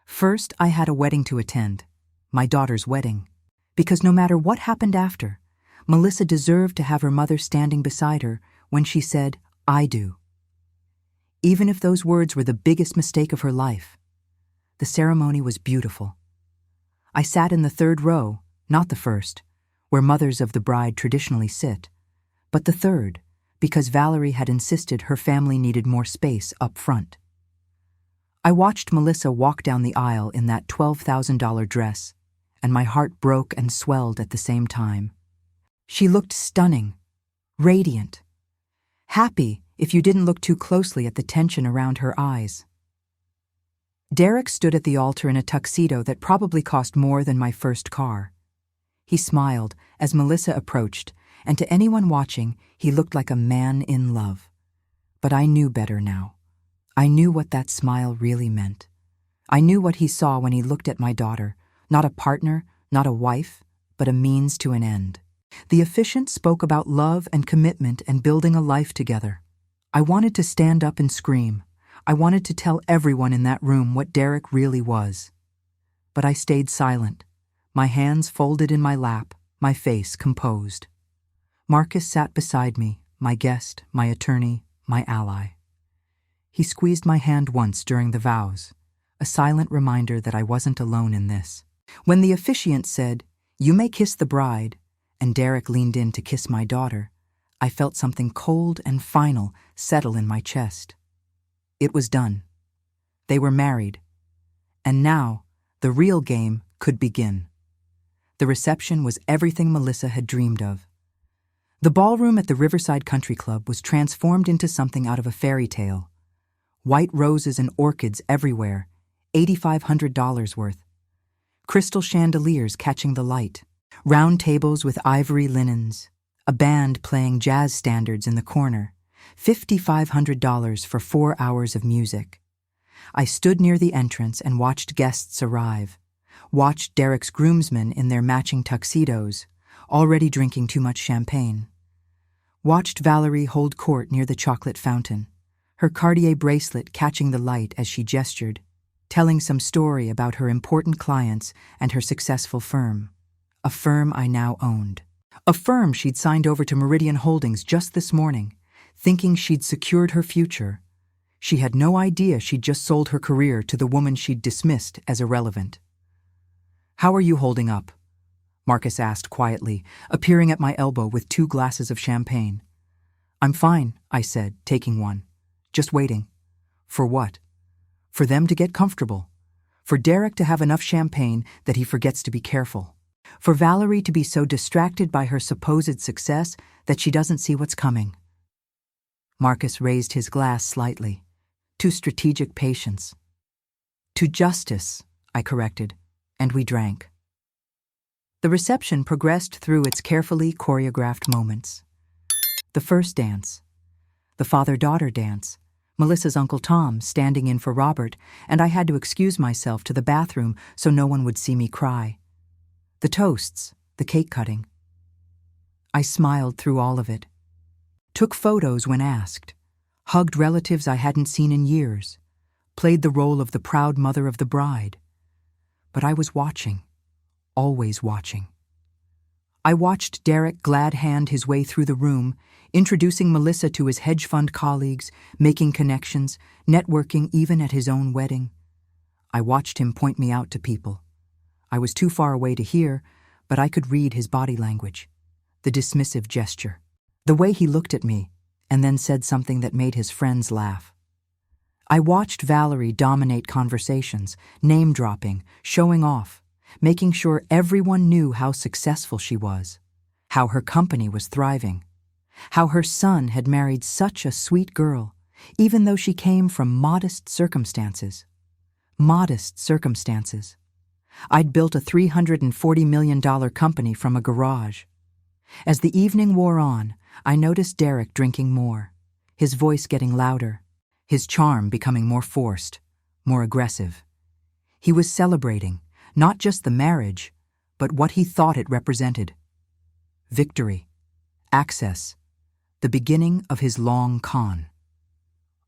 First, I had a wedding to attend, my daughter's wedding. Because no matter what happened after, Melissa deserved to have her mother standing beside her when she said, "I do." Even if those words were the biggest mistake of her life. The ceremony was beautiful. I sat in the third row, not the first, where mothers of the bride traditionally sit, but the third, because Valerie had insisted her family needed more space up front. I watched Melissa walk down the aisle in that $12,000 dress, and my heart broke and swelled at the same time. She looked stunning, radiant, happy if you didn't look too closely at the tension around her eyes. Derek stood at the altar in a tuxedo that probably cost more than my first car. He smiled as Melissa approached, and to anyone watching, he looked like a man in love. But I knew better now. I knew what that smile really meant. I knew what he saw when he looked at my daughter, not a partner, not a wife, but a means to an end. The officiant spoke about love and commitment and building a life together. I wanted to stand up and scream. I wanted to tell everyone in that room what Derek really was. But I stayed silent, my hands folded in my lap, my face composed. Marcus sat beside me, my guest, my attorney, my ally. He squeezed my hand once during the vows, a silent reminder that I wasn't alone in this. When the officiant said, "You may kiss the bride," and Derek leaned in to kiss my daughter, I felt something cold and final settle in my chest. It was done. They were married. And now, the real game could begin. The reception was everything Melissa had dreamed of. The ballroom at the Riverside Country Club was transformed into something out of a fairy tale. White roses and orchids everywhere, $8,500 worth. Crystal chandeliers catching the light, round tables with ivory linens, a band playing jazz standards in the corner, $5,500 for 4 hours of music. I stood near the entrance and watched guests arrive, watched Derek's groomsmen in their matching tuxedos, already drinking too much champagne. Watched Valerie hold court near the chocolate fountain, her Cartier bracelet catching the light as she gestured, telling some story about her important clients and her successful firm, a firm I now owned. A firm she'd signed over to Meridian Holdings just this morning, thinking she'd secured her future. She had no idea she'd just sold her career to the woman she'd dismissed as irrelevant. "How are you holding up?" Marcus asked quietly, appearing at my elbow with 2 glasses of champagne. "I'm fine," I said, taking one. "Just waiting." "For what?" "For them to get comfortable. For Derek to have enough champagne that he forgets to be careful. For Valerie to be so distracted by her supposed success that she doesn't see what's coming." Marcus raised his glass slightly. "To strategic patience." "To justice," I corrected, and we drank. The reception progressed through its carefully choreographed moments. The first dance. The father-daughter dance. Melissa's Uncle Tom standing in for Robert, and I had to excuse myself to the bathroom so no one would see me cry. The toasts, the cake cutting. I smiled through all of it. Took photos when asked. Hugged relatives I hadn't seen in years. played the role of the proud mother of the bride. But I was watching, always watching. I watched Derek glad hand his way through the room, introducing Melissa to his hedge fund colleagues, making connections, networking even at his own wedding. I watched him point me out to people. I was too far away to hear, but I could read his body language, the dismissive gesture, the way he looked at me, and then said something that made his friends laugh. I watched Valerie dominate conversations, name-dropping, showing off, making sure everyone knew how successful she was, how her company was thriving, how her son had married such a sweet girl, even though she came from modest circumstances. Modest circumstances. I'd built a $340 million company from a garage. As the evening wore on, I noticed Derek drinking more, his voice getting louder, his charm becoming more forced, more aggressive. He was celebrating, not just the marriage, but what he thought it represented. Victory, access, the beginning of his long con.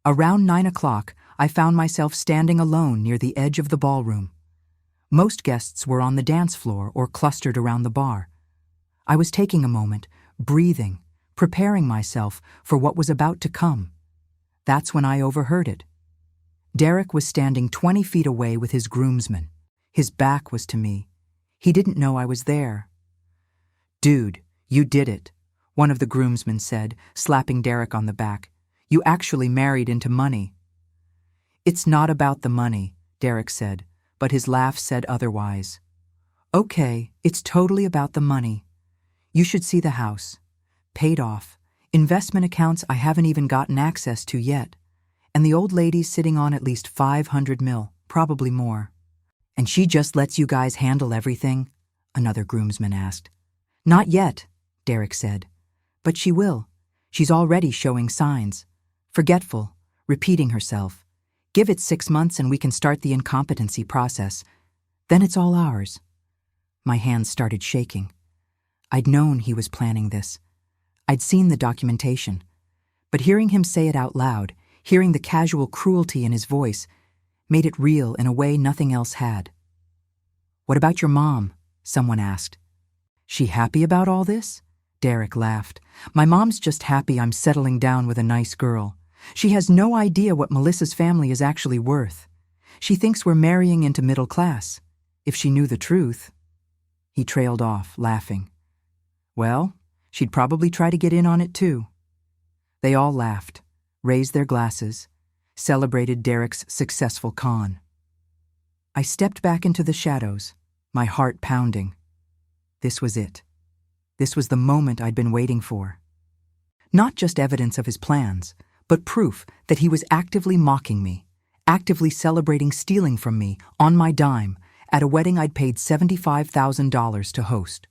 Around 9 o'clock, I found myself standing alone near the edge of the ballroom. Most guests were on the dance floor or clustered around the bar. I was taking a moment, breathing, preparing myself for what was about to come. That's when I overheard it. Derek was standing 20 feet away with his groomsmen. His back was to me. He didn't know I was there. "Dude, you did it," one of the groomsmen said, slapping Derek on the back. "You actually married into money." "It's not about the money," Derek said, but his laugh said otherwise. "Okay, it's totally about the money. You should see the house. Paid off. Investment accounts I haven't even gotten access to yet. And the old lady's sitting on at least 500 mil, probably more." "And she just lets you guys handle everything?" another groomsman asked. "Not yet," Derek said. "But she will. She's already showing signs. Forgetful, repeating herself. Give it 6 months and we can start the incompetency process. Then it's all ours." My hands started shaking. I'd known he was planning this. I'd seen the documentation. But hearing him say it out loud, hearing the casual cruelty in his voice, made it real in a way nothing else had. "What about your mom?" someone asked. "She happy about all this?" Derek laughed. "My mom's just happy I'm settling down with a nice girl. She has no idea what Melissa's family is actually worth. She thinks we're marrying into middle class. If she knew the truth." He trailed off, laughing. "Well, she'd probably try to get in on it too." They all laughed, raised their glasses, celebrated Derek's successful con. I stepped back into the shadows, my heart pounding. This was it. This was the moment I'd been waiting for. Not just evidence of his plans, but proof that he was actively mocking me, actively celebrating stealing from me, on my dime, at a wedding I'd paid $75,000 to host.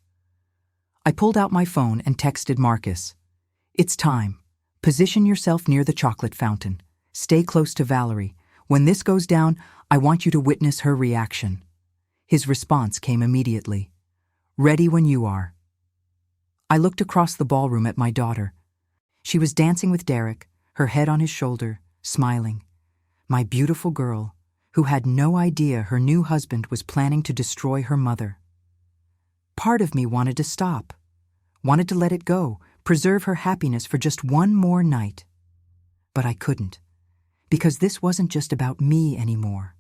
I pulled out my phone and texted Marcus. "It's time. Position yourself near the chocolate fountain. Stay close to Valerie. When this goes down, I want you to witness her reaction." His response came immediately. "Ready when you are." I looked across the ballroom at my daughter. She was dancing with Derek, her head on his shoulder, smiling. My beautiful girl, who had no idea her new husband was planning to destroy her mother. Part of me wanted to stop, wanted to let it go, preserve her happiness for just one more night. But I couldn't, because this wasn't just about me anymore.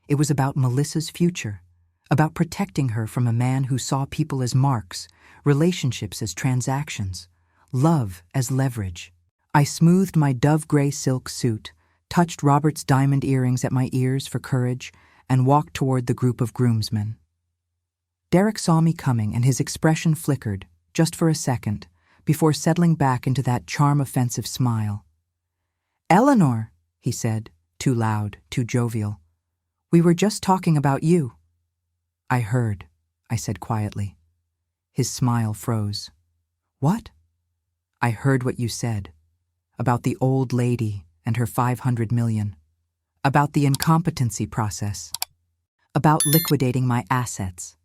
It was about Melissa's future, about protecting her from a man who saw people as marks, relationships as transactions, love as leverage. I smoothed my dove-gray silk suit, touched Robert's diamond earrings at my ears for courage, and walked toward the group of groomsmen. Derek saw me coming and his expression flickered, just for a second, before settling back into that charm-offensive smile. "Eleanor," he said, too loud, too jovial. "We were just talking about you." "I heard," I said quietly. His smile froze. "What?" "I heard what you said. About the old lady and her 500 million. About the incompetency process. About liquidating my assets."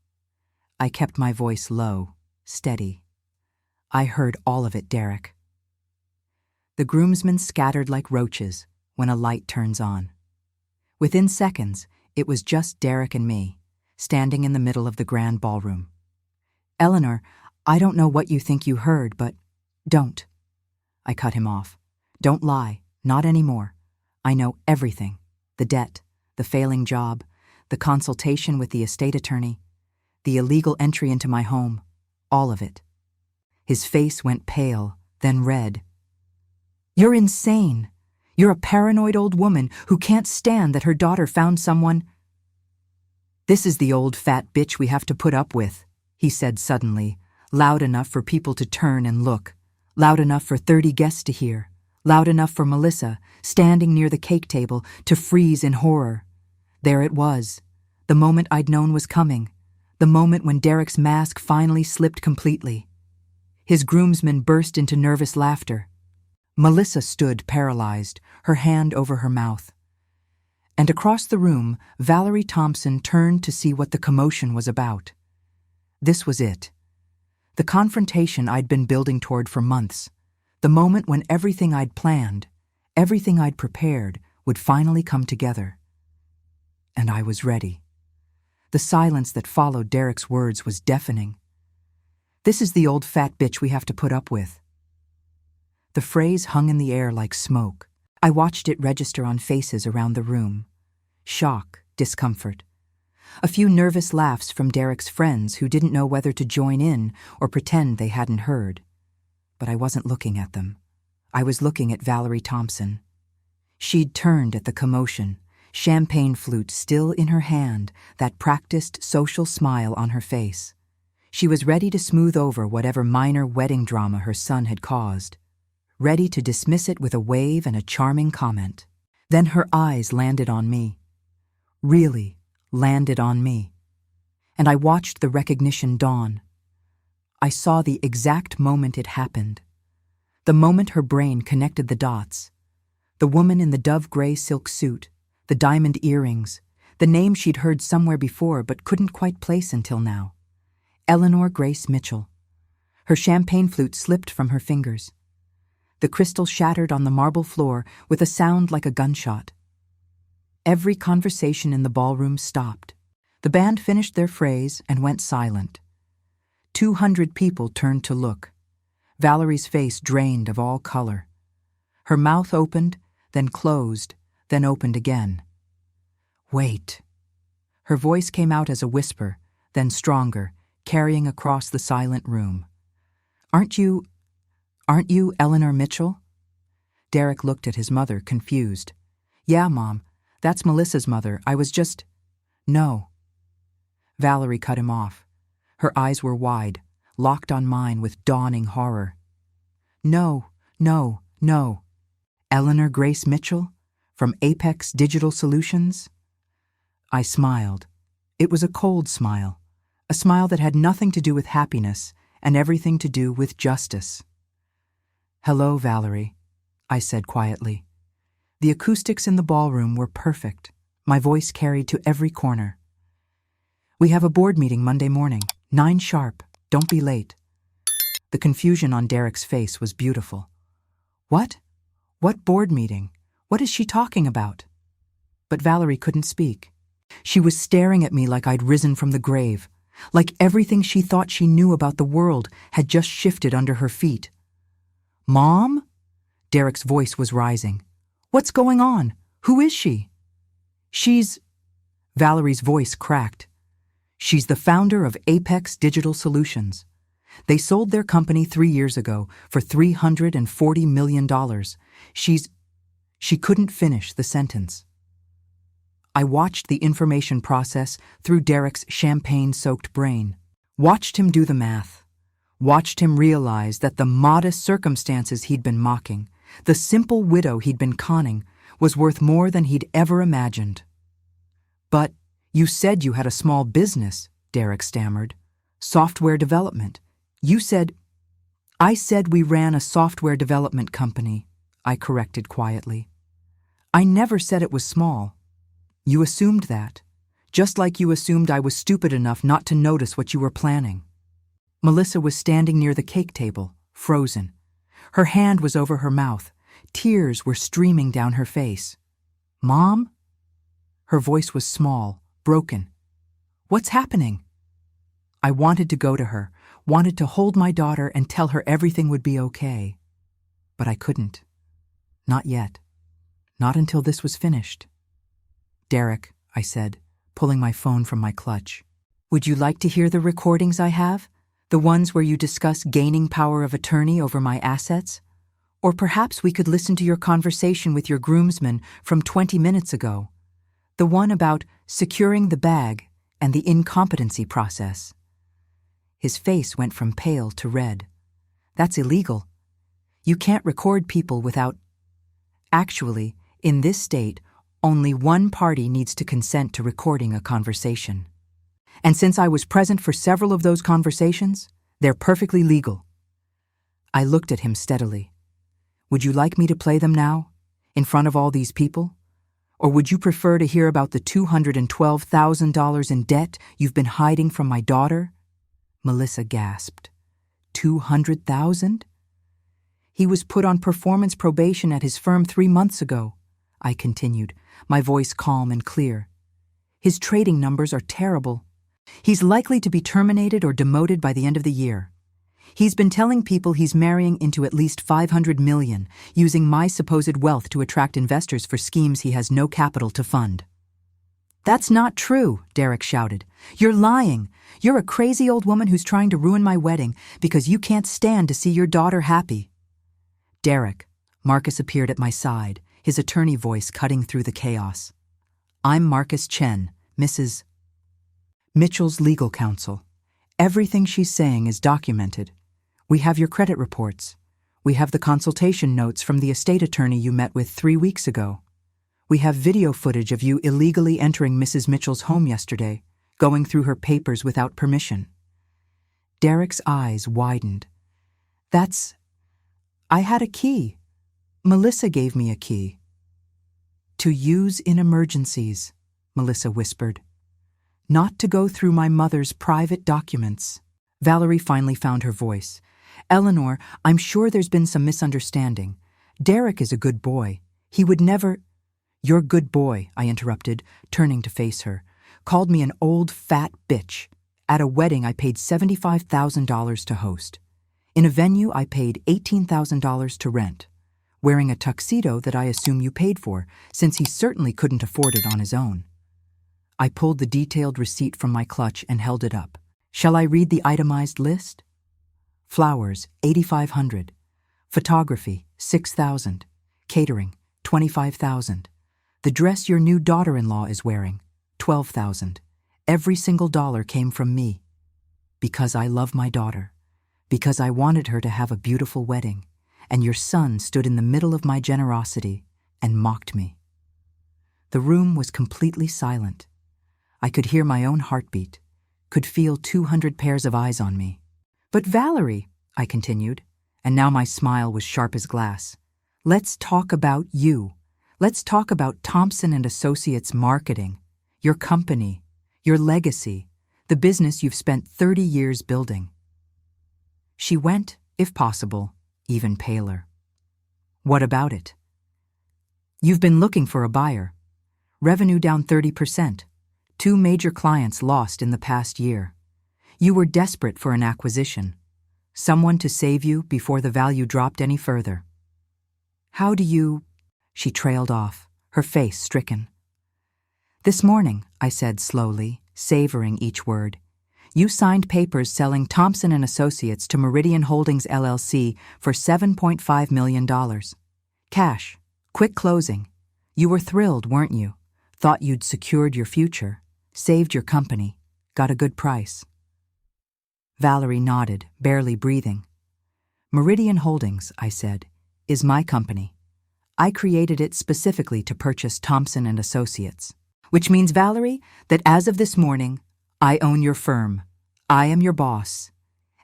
I kept my voice low, steady. "I heard all of it, Derek." The groomsmen scattered like roaches when a light turns on. Within seconds, it was just Derek and me, standing in the middle of the grand ballroom. "Eleanor, I don't know what you think you heard, but don't." I cut him off. "Don't lie, not anymore. I know everything. The debt, the failing job, the consultation with the estate attorney, the illegal entry into my home, all of it." His face went pale, then red. "You're insane. You're a paranoid old woman who can't stand that her daughter found someone." "This is the old fat bitch we have to put up with," he said suddenly, loud enough for people to turn and look, loud enough for 30 guests to hear, loud enough for Melissa, standing near the cake table, to freeze in horror. There it was, the moment I'd known was coming, the moment when Derek's mask finally slipped completely. His groomsmen burst into nervous laughter. Melissa stood paralyzed, her hand over her mouth. And across the room, Valerie Thompson turned to see what the commotion was about. This was it. The confrontation I'd been building toward for months. The moment when everything I'd planned, everything I'd prepared, would finally come together. And I was ready. The silence that followed Derek's words was deafening. "This is the old fat bitch we have to put up with." The phrase hung in the air like smoke. I watched it register on faces around the room. Shock, discomfort. A few nervous laughs from Derek's friends who didn't know whether to join in or pretend they hadn't heard. But I wasn't looking at them. I was looking at Valerie Thompson. She'd turned at the commotion, champagne flute still in her hand, that practiced social smile on her face. She was ready to smooth over whatever minor wedding drama her son had caused, ready to dismiss it with a wave and a charming comment. Then her eyes landed on me. Really landed on me. And I watched the recognition dawn. I saw the exact moment it happened. The moment her brain connected the dots. The woman in the dove-gray silk suit, the diamond earrings, the name she'd heard somewhere before but couldn't quite place until now. Eleanor Grace Mitchell. Her champagne flute slipped from her fingers. The crystal shattered on the marble floor with a sound like a gunshot. Every conversation in the ballroom stopped. The band finished their phrase and went silent. 200 people turned to look. Valerie's face drained of all color. Her mouth opened, then closed, then opened again. "Wait." Her voice came out as a whisper, then stronger, carrying across the silent room. Aren't you Eleanor Mitchell?" Derek looked at his mother, confused. "Yeah, Mom. That's Melissa's mother. I was just—" "No." Valerie cut him off. Her eyes were wide, locked on mine with dawning horror. "No, no, no. Eleanor Grace Mitchell? From Apex Digital Solutions?" I smiled. It was a cold smile, a smile that had nothing to do with happiness and everything to do with justice. "Hello, Valerie," I said quietly. The acoustics in the ballroom were perfect. My voice carried to every corner. "We have a board meeting Monday morning, 9 sharp. Don't be late." The confusion on Derek's face was beautiful. "What? What board meeting? What is she talking about?" But Valerie couldn't speak. She was staring at me like I'd risen from the grave, like everything she thought she knew about the world had just shifted under her feet. "Mom?" Derek's voice was rising. "What's going on? Who is she?" "She's—" Valerie's voice cracked. "She's the founder of Apex Digital Solutions. They sold their company 3 years ago for $340 million. She couldn't finish the sentence. I watched the information process through Derek's champagne-soaked brain, watched him do the math, watched him realize that the modest circumstances he'd been mocking, the simple widow he'd been conning, was worth more than he'd ever imagined. "But you said you had a small business," Derek stammered. "Software development. You said—" "I said we ran a software development company," I corrected quietly. "I never said it was small. You assumed that, just like you assumed I was stupid enough not to notice what you were planning." Melissa was standing near the cake table, frozen. Her hand was over her mouth. Tears were streaming down her face. "Mom?" Her voice was small, broken. "What's happening?" I wanted to go to her, wanted to hold my daughter and tell her everything would be okay. But I couldn't. Not yet. Not until this was finished. "Derek," I said, pulling my phone from my clutch, "would you like to hear the recordings I have? The ones where you discuss gaining power of attorney over my assets? Or perhaps we could listen to your conversation with your groomsman from 20 minutes ago. The one about securing the bag and the incompetency process." His face went from pale to red. "That's illegal. You can't record people without—" Actually, in this state, only one party needs to consent to recording a conversation. And since I was present for several of those conversations, they're perfectly legal. I looked at him steadily. "Would you like me to play them now, in front of all these people? Or would you prefer to hear about the $212,000 in debt you've been hiding from my daughter?" Melissa gasped. $200,000? "He was put on performance probation at his firm 3 months ago," I continued, my voice calm and clear. "His trading numbers are terrible. He's likely to be terminated or demoted by the end of the year. He's been telling people he's marrying into at least $500 million, using my supposed wealth to attract investors for schemes he has no capital to fund." "That's not true," Derek shouted. "You're lying. You're a crazy old woman who's trying to ruin my wedding because you can't stand to see your daughter happy." "Derek," Marcus appeared at my side, his attorney voice cutting through the chaos. "I'm Marcus Chen, Mrs. Mitchell's legal counsel. Everything she's saying is documented. We have your credit reports. We have the consultation notes from the estate attorney you met with 3 weeks ago. We have video footage of you illegally entering Mrs. Mitchell's home yesterday, going through her papers without permission." Derek's eyes widened. I had a key. Melissa gave me a key." "To use in emergencies," Melissa whispered. "Not to go through my mother's private documents." Valerie finally found her voice. "Eleanor, I'm sure there's been some misunderstanding. Derek is a good boy. He would never—" "Your good boy," I interrupted, turning to face her, "called me an old fat bitch. At a wedding I paid $75,000 to host. In a venue I paid $18,000 to rent, wearing a tuxedo that I assume you paid for, since he certainly couldn't afford it on his own." I pulled the detailed receipt from my clutch and held it up. "Shall I read the itemized list? Flowers, $8,500. Photography, $6,000. Catering, $25,000. The dress your new daughter-in-law is wearing, $12,000. Every single dollar came from me. Because I love my daughter. Because I wanted her to have a beautiful wedding, and your son stood in the middle of my generosity and mocked me." The room was completely silent. I could hear my own heartbeat, could feel 200 pairs of eyes on me. "But Valerie," I continued, and now my smile was sharp as glass, "let's talk about you. Let's talk about Thompson and Associates marketing, your company, your legacy, the business you've spent 30 years building." She went, if possible, even paler. "What about it?" "You've been looking for a buyer. Revenue down 30%. 2 major clients lost in the past year. You were desperate for an acquisition. Someone to save you before the value dropped any further. How do you—" She trailed off, her face stricken. "This morning," I said slowly, savoring each word, "you signed papers selling Thompson and Associates to Meridian Holdings LLC for $7.5 million. Cash. Quick closing. You were thrilled, weren't you? Thought you'd secured your future, saved your company, got a good price." Valerie nodded, barely breathing. "Meridian Holdings," I said, "is my company. I created it specifically to purchase Thompson and Associates. Which means, Valerie, that as of this morning, I own your firm. I am your boss.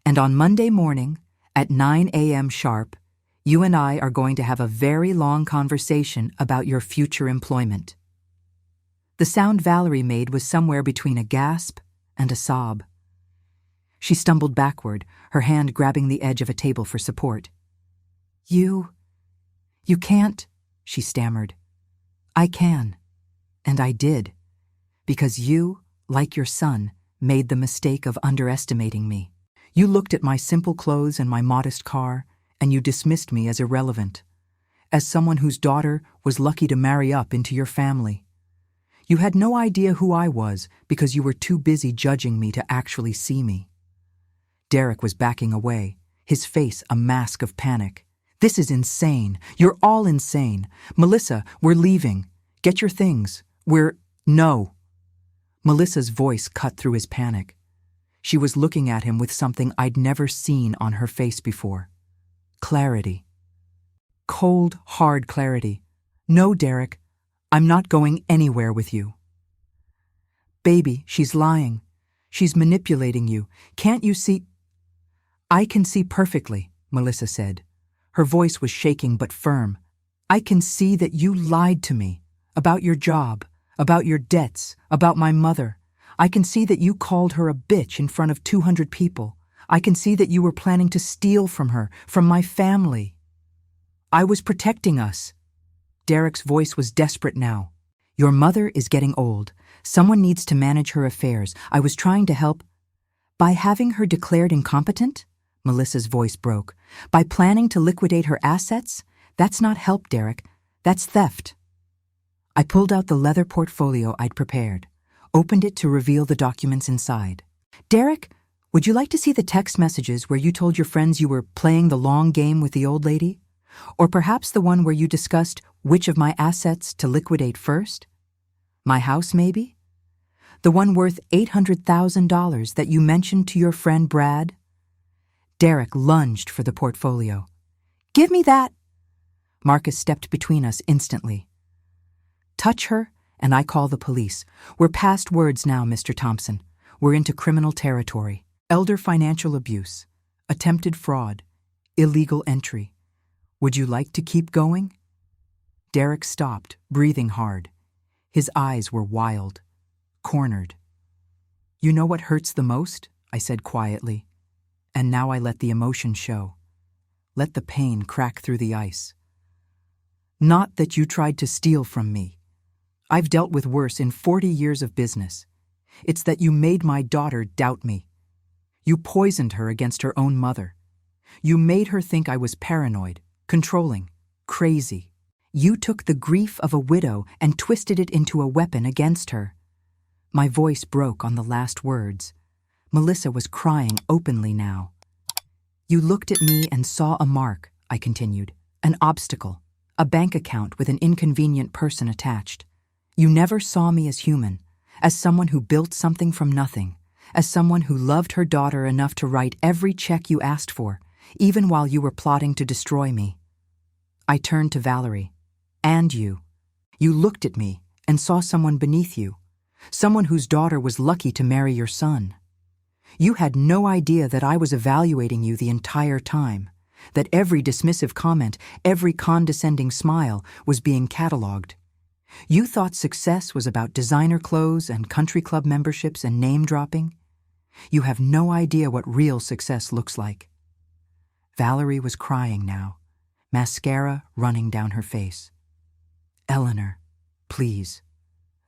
And on Monday morning, at 9 a.m. sharp, you and I are going to have a very long conversation about your future employment." The sound Valerie made was somewhere between a gasp and a sob. She stumbled backward, her hand grabbing the edge of a table for support. You can't," she stammered. "I can. And I did, because you, like your son, made the mistake of underestimating me. You looked at my simple clothes and my modest car, and you dismissed me as irrelevant, as someone whose daughter was lucky to marry up into your family. You had no idea who I was because you were too busy judging me to actually see me. Derek was backing away, his face a mask of panic. This is insane. You're all insane. Melissa, we're leaving. Get your things. No. Melissa's voice cut through his panic. She was looking at him with something I'd never seen on her face before. Clarity. Cold, hard clarity. No, Derek, I'm not going anywhere with you. Baby, she's lying. She's manipulating you. Can't you see? I can see perfectly, Melissa said. Her voice was shaking but firm. I can see that you lied to me about your job, about your debts, about my mother. I can see that you called her a bitch in front of 200 people. I can see that you were planning to steal from her, from my family. I was protecting us. Derek's voice was desperate now. Your mother is getting old. Someone needs to manage her affairs. I was trying to help. By having her declared incompetent? Melissa's voice broke. By planning to liquidate her assets? That's not help, Derek. That's theft. I pulled out the leather portfolio I'd prepared, opened it to reveal the documents inside. Derek, would you like to see the text messages where you told your friends you were playing the long game with the old lady? Or perhaps the one where you discussed which of my assets to liquidate first? My house, maybe? The one worth $800,000 that you mentioned to your friend Brad? Derek lunged for the portfolio. Give me that! Marcus stepped between us instantly. Touch her, and I call the police. We're past words now, Mr. Thompson. We're into criminal territory. Elder financial abuse, attempted fraud, illegal entry. Would you like to keep going? Derek stopped, breathing hard. His eyes were wild, cornered. You know what hurts the most? I said quietly. And now I let the emotion show. Let the pain crack through the ice. Not that you tried to steal from me. I've dealt with worse in 40 years of business. It's that you made my daughter doubt me. You poisoned her against her own mother. You made her think I was paranoid, controlling, crazy. You took the grief of a widow and twisted it into a weapon against her. My voice broke on the last words. Melissa was crying openly now. You looked at me and saw a mark, I continued, an obstacle, a bank account with an inconvenient person attached. You never saw me as human, as someone who built something from nothing, as someone who loved her daughter enough to write every check you asked for, even while you were plotting to destroy me. I turned to Valerie. And you. You looked at me and saw someone beneath you, someone whose daughter was lucky to marry your son. You had no idea that I was evaluating you the entire time, that every dismissive comment, every condescending smile was being catalogued. You thought success was about designer clothes and country club memberships and name-dropping. You have no idea what real success looks like. Valerie was crying now, mascara running down her face. Eleanor, please.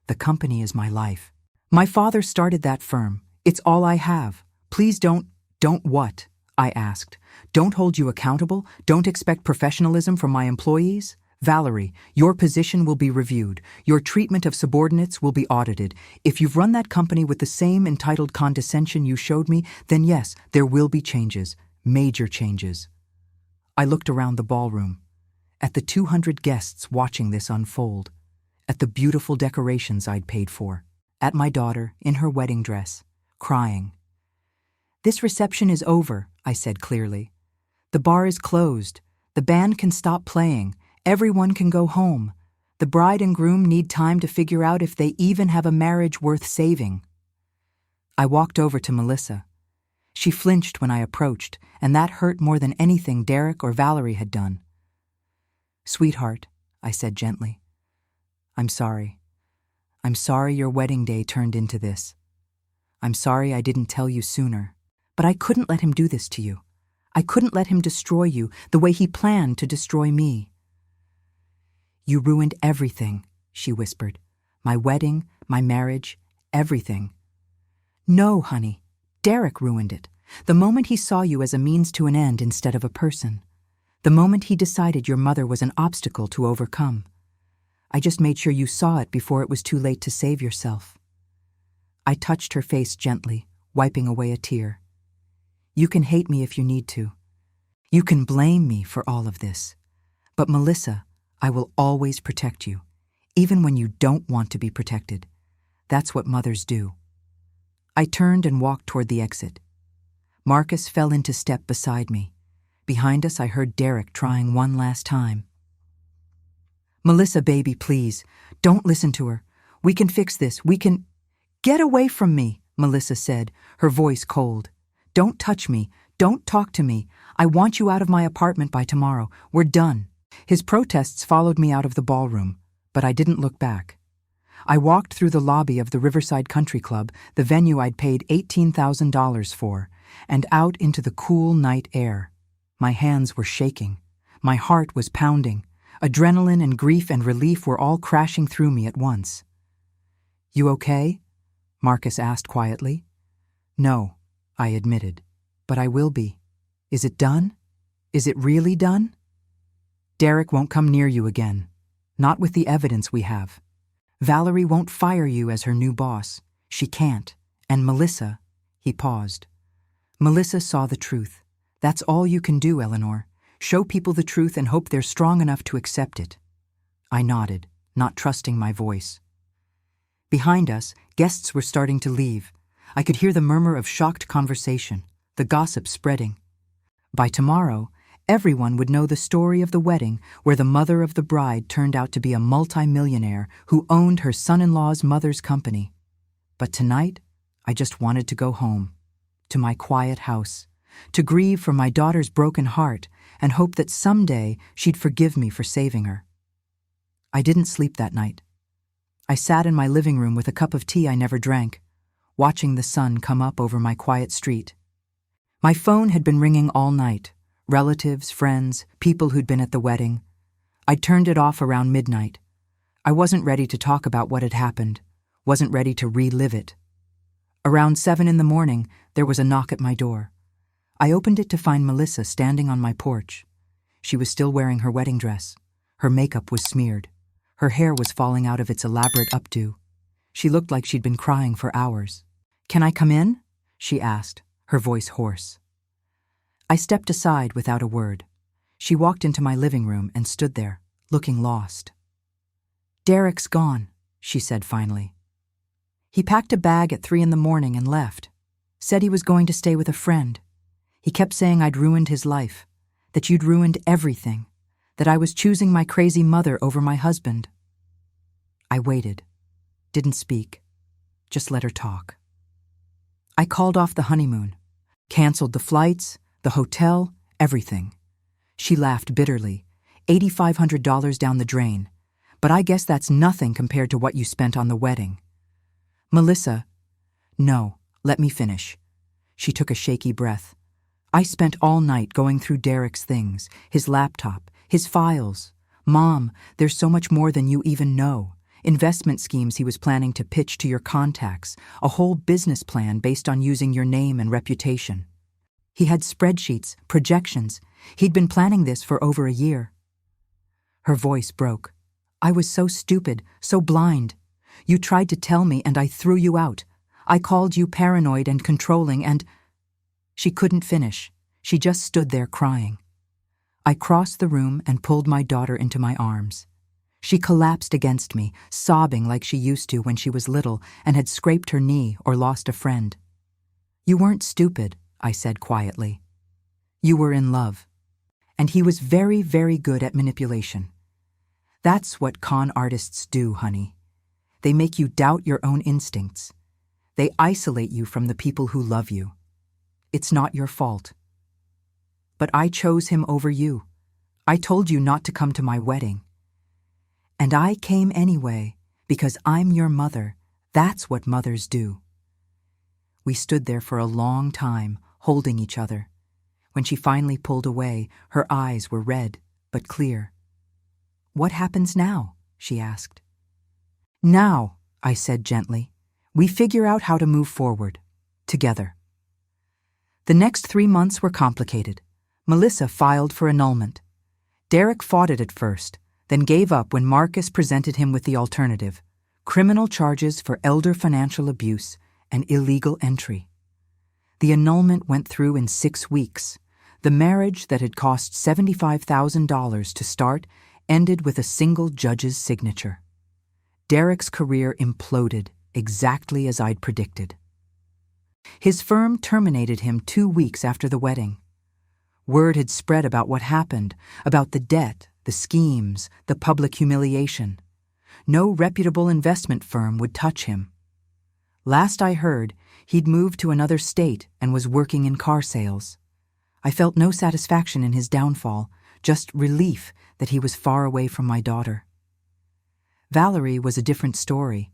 The company is my life. My father started that firm. It's all I have. Please don't what? I asked. Don't hold you accountable? Don't expect professionalism from my employees? Valerie, your position will be reviewed. Your treatment of subordinates will be audited. If you've run that company with the same entitled condescension you showed me, then yes, there will be changes. Major changes. I looked around the ballroom, at the 200 guests watching this unfold, at the beautiful decorations I'd paid for, at my daughter in her wedding dress, crying. This reception is over, I said clearly. The bar is closed. The band can stop playing. Everyone can go home. The bride and groom need time to figure out if they even have a marriage worth saving. I walked over to Melissa. She flinched when I approached, and that hurt more than anything Derek or Valerie had done. Sweetheart, I said gently, I'm sorry. I'm sorry your wedding day turned into this. I'm sorry I didn't tell you sooner. But I couldn't let him do this to you. I couldn't let him destroy you the way he planned to destroy me. You ruined everything, she whispered. My wedding, my marriage, everything. No, honey. Derek ruined it. The moment he saw you as a means to an end instead of a person. The moment he decided your mother was an obstacle to overcome. I just made sure you saw it before it was too late to save yourself. I touched her face gently, wiping away a tear. You can hate me if you need to. You can blame me for all of this. But Melissa, I will always protect you, even when you don't want to be protected. That's what mothers do. I turned and walked toward the exit. Marcus fell into step beside me. Behind us, I heard Derek trying one last time. Melissa, baby, please, don't listen to her. We can fix this. We can... Get away from me, Melissa said, her voice cold. Don't touch me. Don't talk to me. I want you out of my apartment by tomorrow. We're done. His protests followed me out of the ballroom, but I didn't look back. I walked through the lobby of the Riverside Country Club, the venue I'd paid $18,000 for, and out into the cool night air. My hands were shaking. My heart was pounding. Adrenaline and grief and relief were all crashing through me at once. You okay? Marcus asked quietly. No, I admitted, but I will be. Is it done? Is it really done? Derek won't come near you again. Not with the evidence we have. Valerie won't fire you as her new boss. She can't. And Melissa, he paused. Melissa saw the truth. That's all you can do, Eleanor. Show people the truth and hope they're strong enough to accept it. I nodded, not trusting my voice. Behind us, guests were starting to leave. I could hear the murmur of shocked conversation, the gossip spreading. By tomorrow, everyone would know the story of the wedding where the mother of the bride turned out to be a multi-millionaire who owned her son-in-law's mother's company. But tonight, I just wanted to go home, to my quiet house, to grieve for my daughter's broken heart and hope that someday she'd forgive me for saving her. I didn't sleep that night. I sat in my living room with a cup of tea I never drank, watching the sun come up over my quiet street. My phone had been ringing all night. Relatives, friends, people who'd been at the wedding. I'd turned it off around midnight. I wasn't ready to talk about what had happened, wasn't ready to relive it. Around 7 in the morning, there was a knock at my door. I opened it to find Melissa standing on my porch. She was still wearing her wedding dress. Her makeup was smeared. Her hair was falling out of its elaborate updo. She looked like she'd been crying for hours. "Can I come in?" she asked, her voice hoarse. I stepped aside without a word. She walked into my living room and stood there, looking lost. "Derek's gone," she said finally. "He packed a bag at 3 in the morning and left. Said he was going to stay with a friend. He kept saying I'd ruined his life, that you'd ruined everything, that I was choosing my crazy mother over my husband." I waited, didn't speak, just let her talk. I called off the honeymoon, canceled the flights, the hotel, everything. She laughed bitterly. $8,500 down the drain. But I guess that's nothing compared to what you spent on the wedding. Melissa, no, let me finish. She took a shaky breath. I spent all night going through Derek's things, his laptop, his files. Mom, there's so much more than you even know. Investment schemes he was planning to pitch to your contacts, a whole business plan based on using your name and reputation. He had spreadsheets, projections. He'd been planning this for over a year. Her voice broke. I was so stupid, so blind. You tried to tell me and I threw you out. I called you paranoid and controlling and... She couldn't finish. She just stood there crying. I crossed the room and pulled my daughter into my arms. She collapsed against me, sobbing like she used to when she was little and had scraped her knee or lost a friend. You weren't stupid, I said quietly. You were in love. And he was very, very good at manipulation. That's what con artists do, honey. They make you doubt your own instincts. They isolate you from the people who love you. It's not your fault. But I chose him over you. I told you not to come to my wedding. And I came anyway, because I'm your mother. That's what mothers do. We stood there for a long time, holding each other. When she finally pulled away, her eyes were red, but clear. What happens now? She asked. Now, I said gently, we figure out how to move forward. Together. The next 3 months were complicated. Melissa filed for annulment. Derek fought it at first, then gave up when Marcus presented him with the alternative: criminal charges for elder financial abuse and illegal entry. The annulment went through in 6 weeks. The marriage that had cost $75,000 to start ended with a single judge's signature. Derek's career imploded exactly as I'd predicted. His firm terminated him 2 weeks after the wedding. Word had spread about what happened, about the debt, the schemes, the public humiliation. No reputable investment firm would touch him. Last I heard, he'd moved to another state and was working in car sales. I felt no satisfaction in his downfall, just relief that he was far away from my daughter. Valerie was a different story.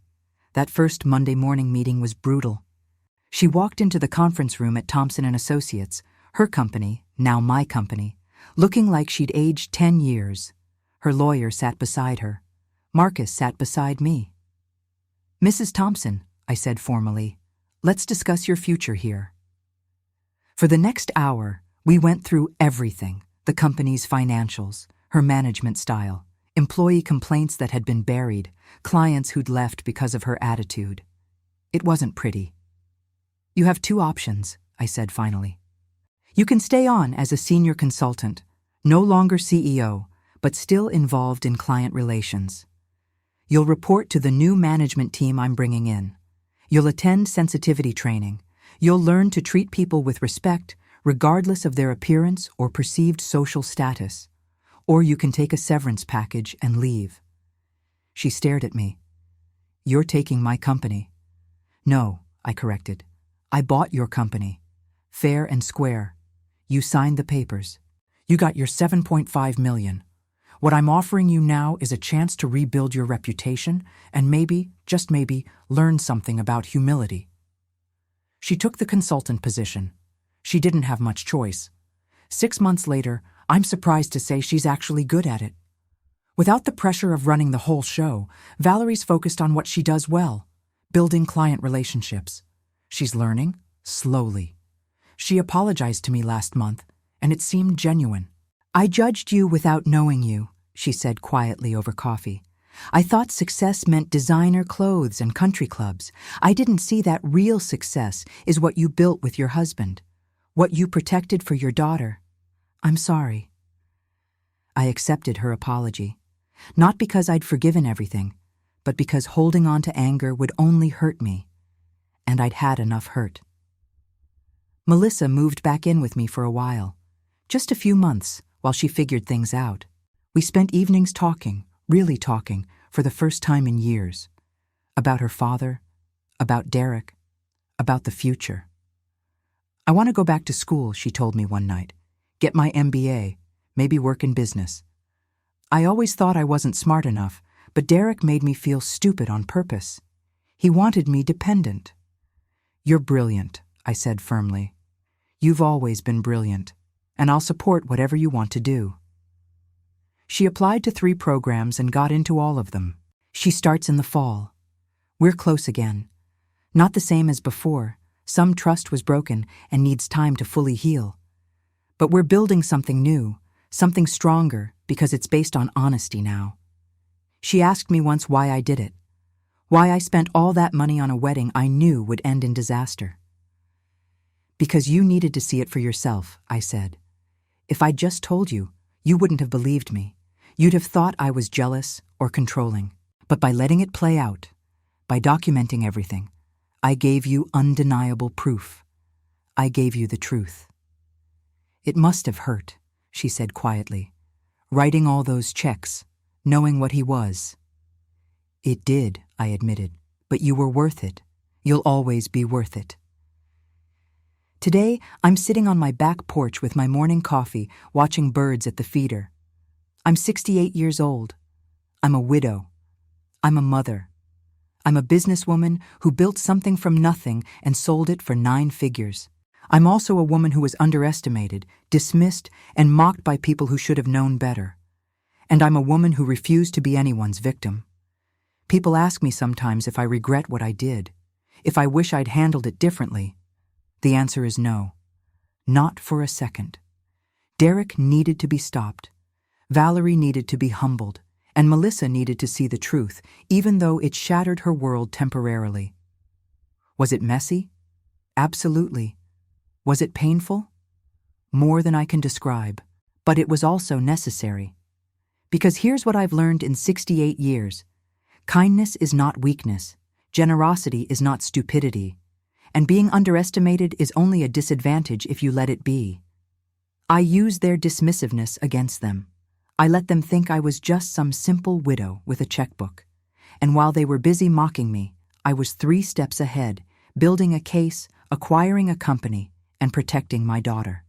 That first Monday morning meeting was brutal. She walked into the conference room at Thompson & Associates, her company, now my company, looking like she'd aged 10 years. Her lawyer sat beside her. Marcus sat beside me. "Mrs. Thompson," I said formally, "let's discuss your future here." For the next hour, we went through everything: the company's financials, her management style, employee complaints that had been buried, clients who'd left because of her attitude. It wasn't pretty. "You have 2 options," I said finally. "You can stay on as a senior consultant, no longer CEO, but still involved in client relations. You'll report to the new management team I'm bringing in. You'll attend sensitivity training. You'll learn to treat people with respect, regardless of their appearance or perceived social status. Or you can take a severance package and leave." She stared at me. "You're taking my company." "No," I corrected. "I bought your company. Fair and square. You signed the papers. You got your $7.5 million. What I'm offering you now is a chance to rebuild your reputation and maybe, just maybe, learn something about humility." She took the consultant position. She didn't have much choice. 6 months later, I'm surprised to say she's actually good at it. Without the pressure of running the whole show, Valerie's focused on what she does well: building client relationships. She's learning, slowly. She apologized to me last month, and it seemed genuine. "I judged you without knowing you," she said quietly over coffee. "I thought success meant designer clothes and country clubs. I didn't see that real success is what you built with your husband, what you protected for your daughter. I'm sorry." I accepted her apology, not because I'd forgiven everything, but because holding on to anger would only hurt me, and I'd had enough hurt. Melissa moved back in with me for a while, just a few months, while she figured things out. We spent evenings talking, really talking, for the first time in years. About her father, about Derek, about the future. "I want to go back to school," she told me one night. "Get my MBA, maybe work in business." I always thought I wasn't smart enough, but Derek made me feel stupid on purpose. He wanted me dependent. "You're brilliant," I said firmly. "You've always been brilliant, and I'll support whatever you want to do." She applied to 3 programs and got into all of them. She starts in the fall. We're close again. Not the same as before. Some trust was broken and needs time to fully heal. But we're building something new, something stronger, because it's based on honesty now. She asked me once why I did it, why I spent all that money on a wedding I knew would end in disaster. "Because you needed to see it for yourself," I said. "If I'd just told you, you wouldn't have believed me. You'd have thought I was jealous or controlling. But by letting it play out, by documenting everything, I gave you undeniable proof. I gave you the truth." "It must have hurt," she said quietly, "writing all those checks, knowing what he was." "It did," I admitted, "but you were worth it. You'll always be worth it." Today, I'm sitting on my back porch with my morning coffee, watching birds at the feeder. I'm 68 years old. I'm a widow. I'm a mother. I'm a businesswoman who built something from nothing and sold it for 9 figures. I'm also a woman who was underestimated, dismissed, and mocked by people who should have known better. And I'm a woman who refused to be anyone's victim. People ask me sometimes if I regret what I did, if I wish I'd handled it differently. The answer is no. Not for a second. Derek needed to be stopped. Valerie needed to be humbled, and Melissa needed to see the truth, even though it shattered her world temporarily. Was it messy? Absolutely. Was it painful? More than I can describe, but it was also necessary. Because here's what I've learned in 68 years. Kindness is not weakness, generosity is not stupidity, and being underestimated is only a disadvantage if you let it be. I used their dismissiveness against them. I let them think I was just some simple widow with a checkbook. And while they were busy mocking me, I was 3 steps ahead, building a case, acquiring a company, and protecting my daughter.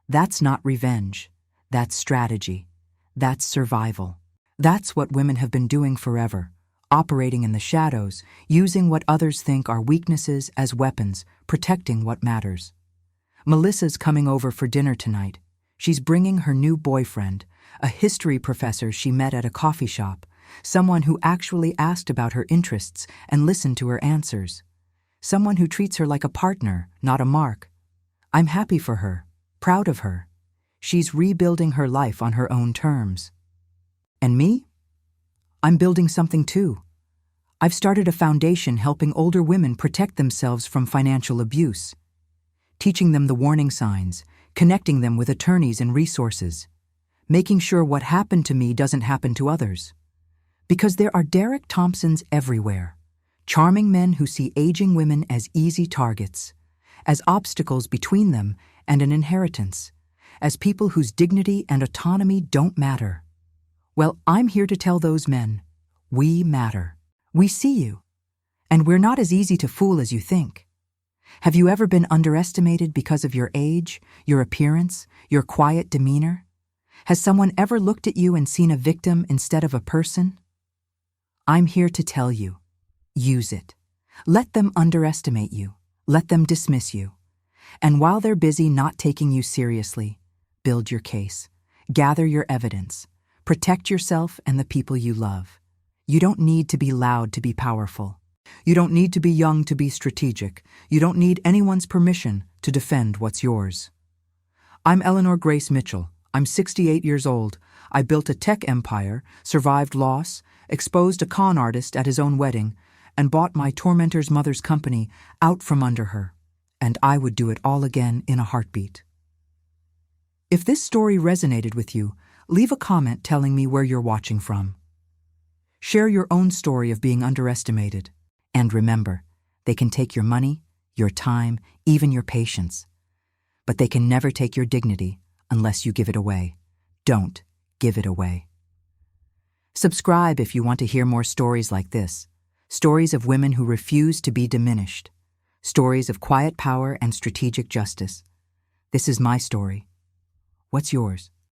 That's not revenge. That's strategy. That's survival. That's what women have been doing forever, operating in the shadows, using what others think are weaknesses as weapons, protecting what matters. Melissa's coming over for dinner tonight. She's bringing her new boyfriend, a history professor she met at a coffee shop, someone who actually asked about her interests and listened to her answers. Someone who treats her like a partner, not a mark. I'm happy for her, proud of her. She's rebuilding her life on her own terms. And me? I'm building something too. I've started a foundation helping older women protect themselves from financial abuse, teaching them the warning signs, connecting them with attorneys and resources, making sure what happened to me doesn't happen to others. Because there are Derek Thompsons everywhere, charming men who see aging women as easy targets, as obstacles between them and an inheritance, as people whose dignity and autonomy don't matter. Well, I'm here to tell those men, we matter. We see you. And we're not as easy to fool as you think. Have you ever been underestimated because of your age, your appearance, your quiet demeanor? Has someone ever looked at you and seen a victim instead of a person? I'm here to tell you, use it. Let them underestimate you. Let them dismiss you. And while they're busy not taking you seriously, build your case. Gather your evidence. Protect yourself and the people you love. You don't need to be loud to be powerful. You don't need to be young to be strategic. You don't need anyone's permission to defend what's yours. I'm Eleanor Mitchell. I'm 68 years old. I built a tech empire, survived loss, exposed a con artist at his own wedding, and bought my tormentor's mother's company out from under her. And I would do it all again in a heartbeat. If this story resonated with you, leave a comment telling me where you're watching from. Share your own story of being underestimated. And remember, they can take your money, your time, even your patience. But they can never take your dignity unless you give it away. Don't give it away. Subscribe if you want to hear more stories like this. Stories of women who refuse to be diminished. Stories of quiet power and strategic justice. This is my story. What's yours?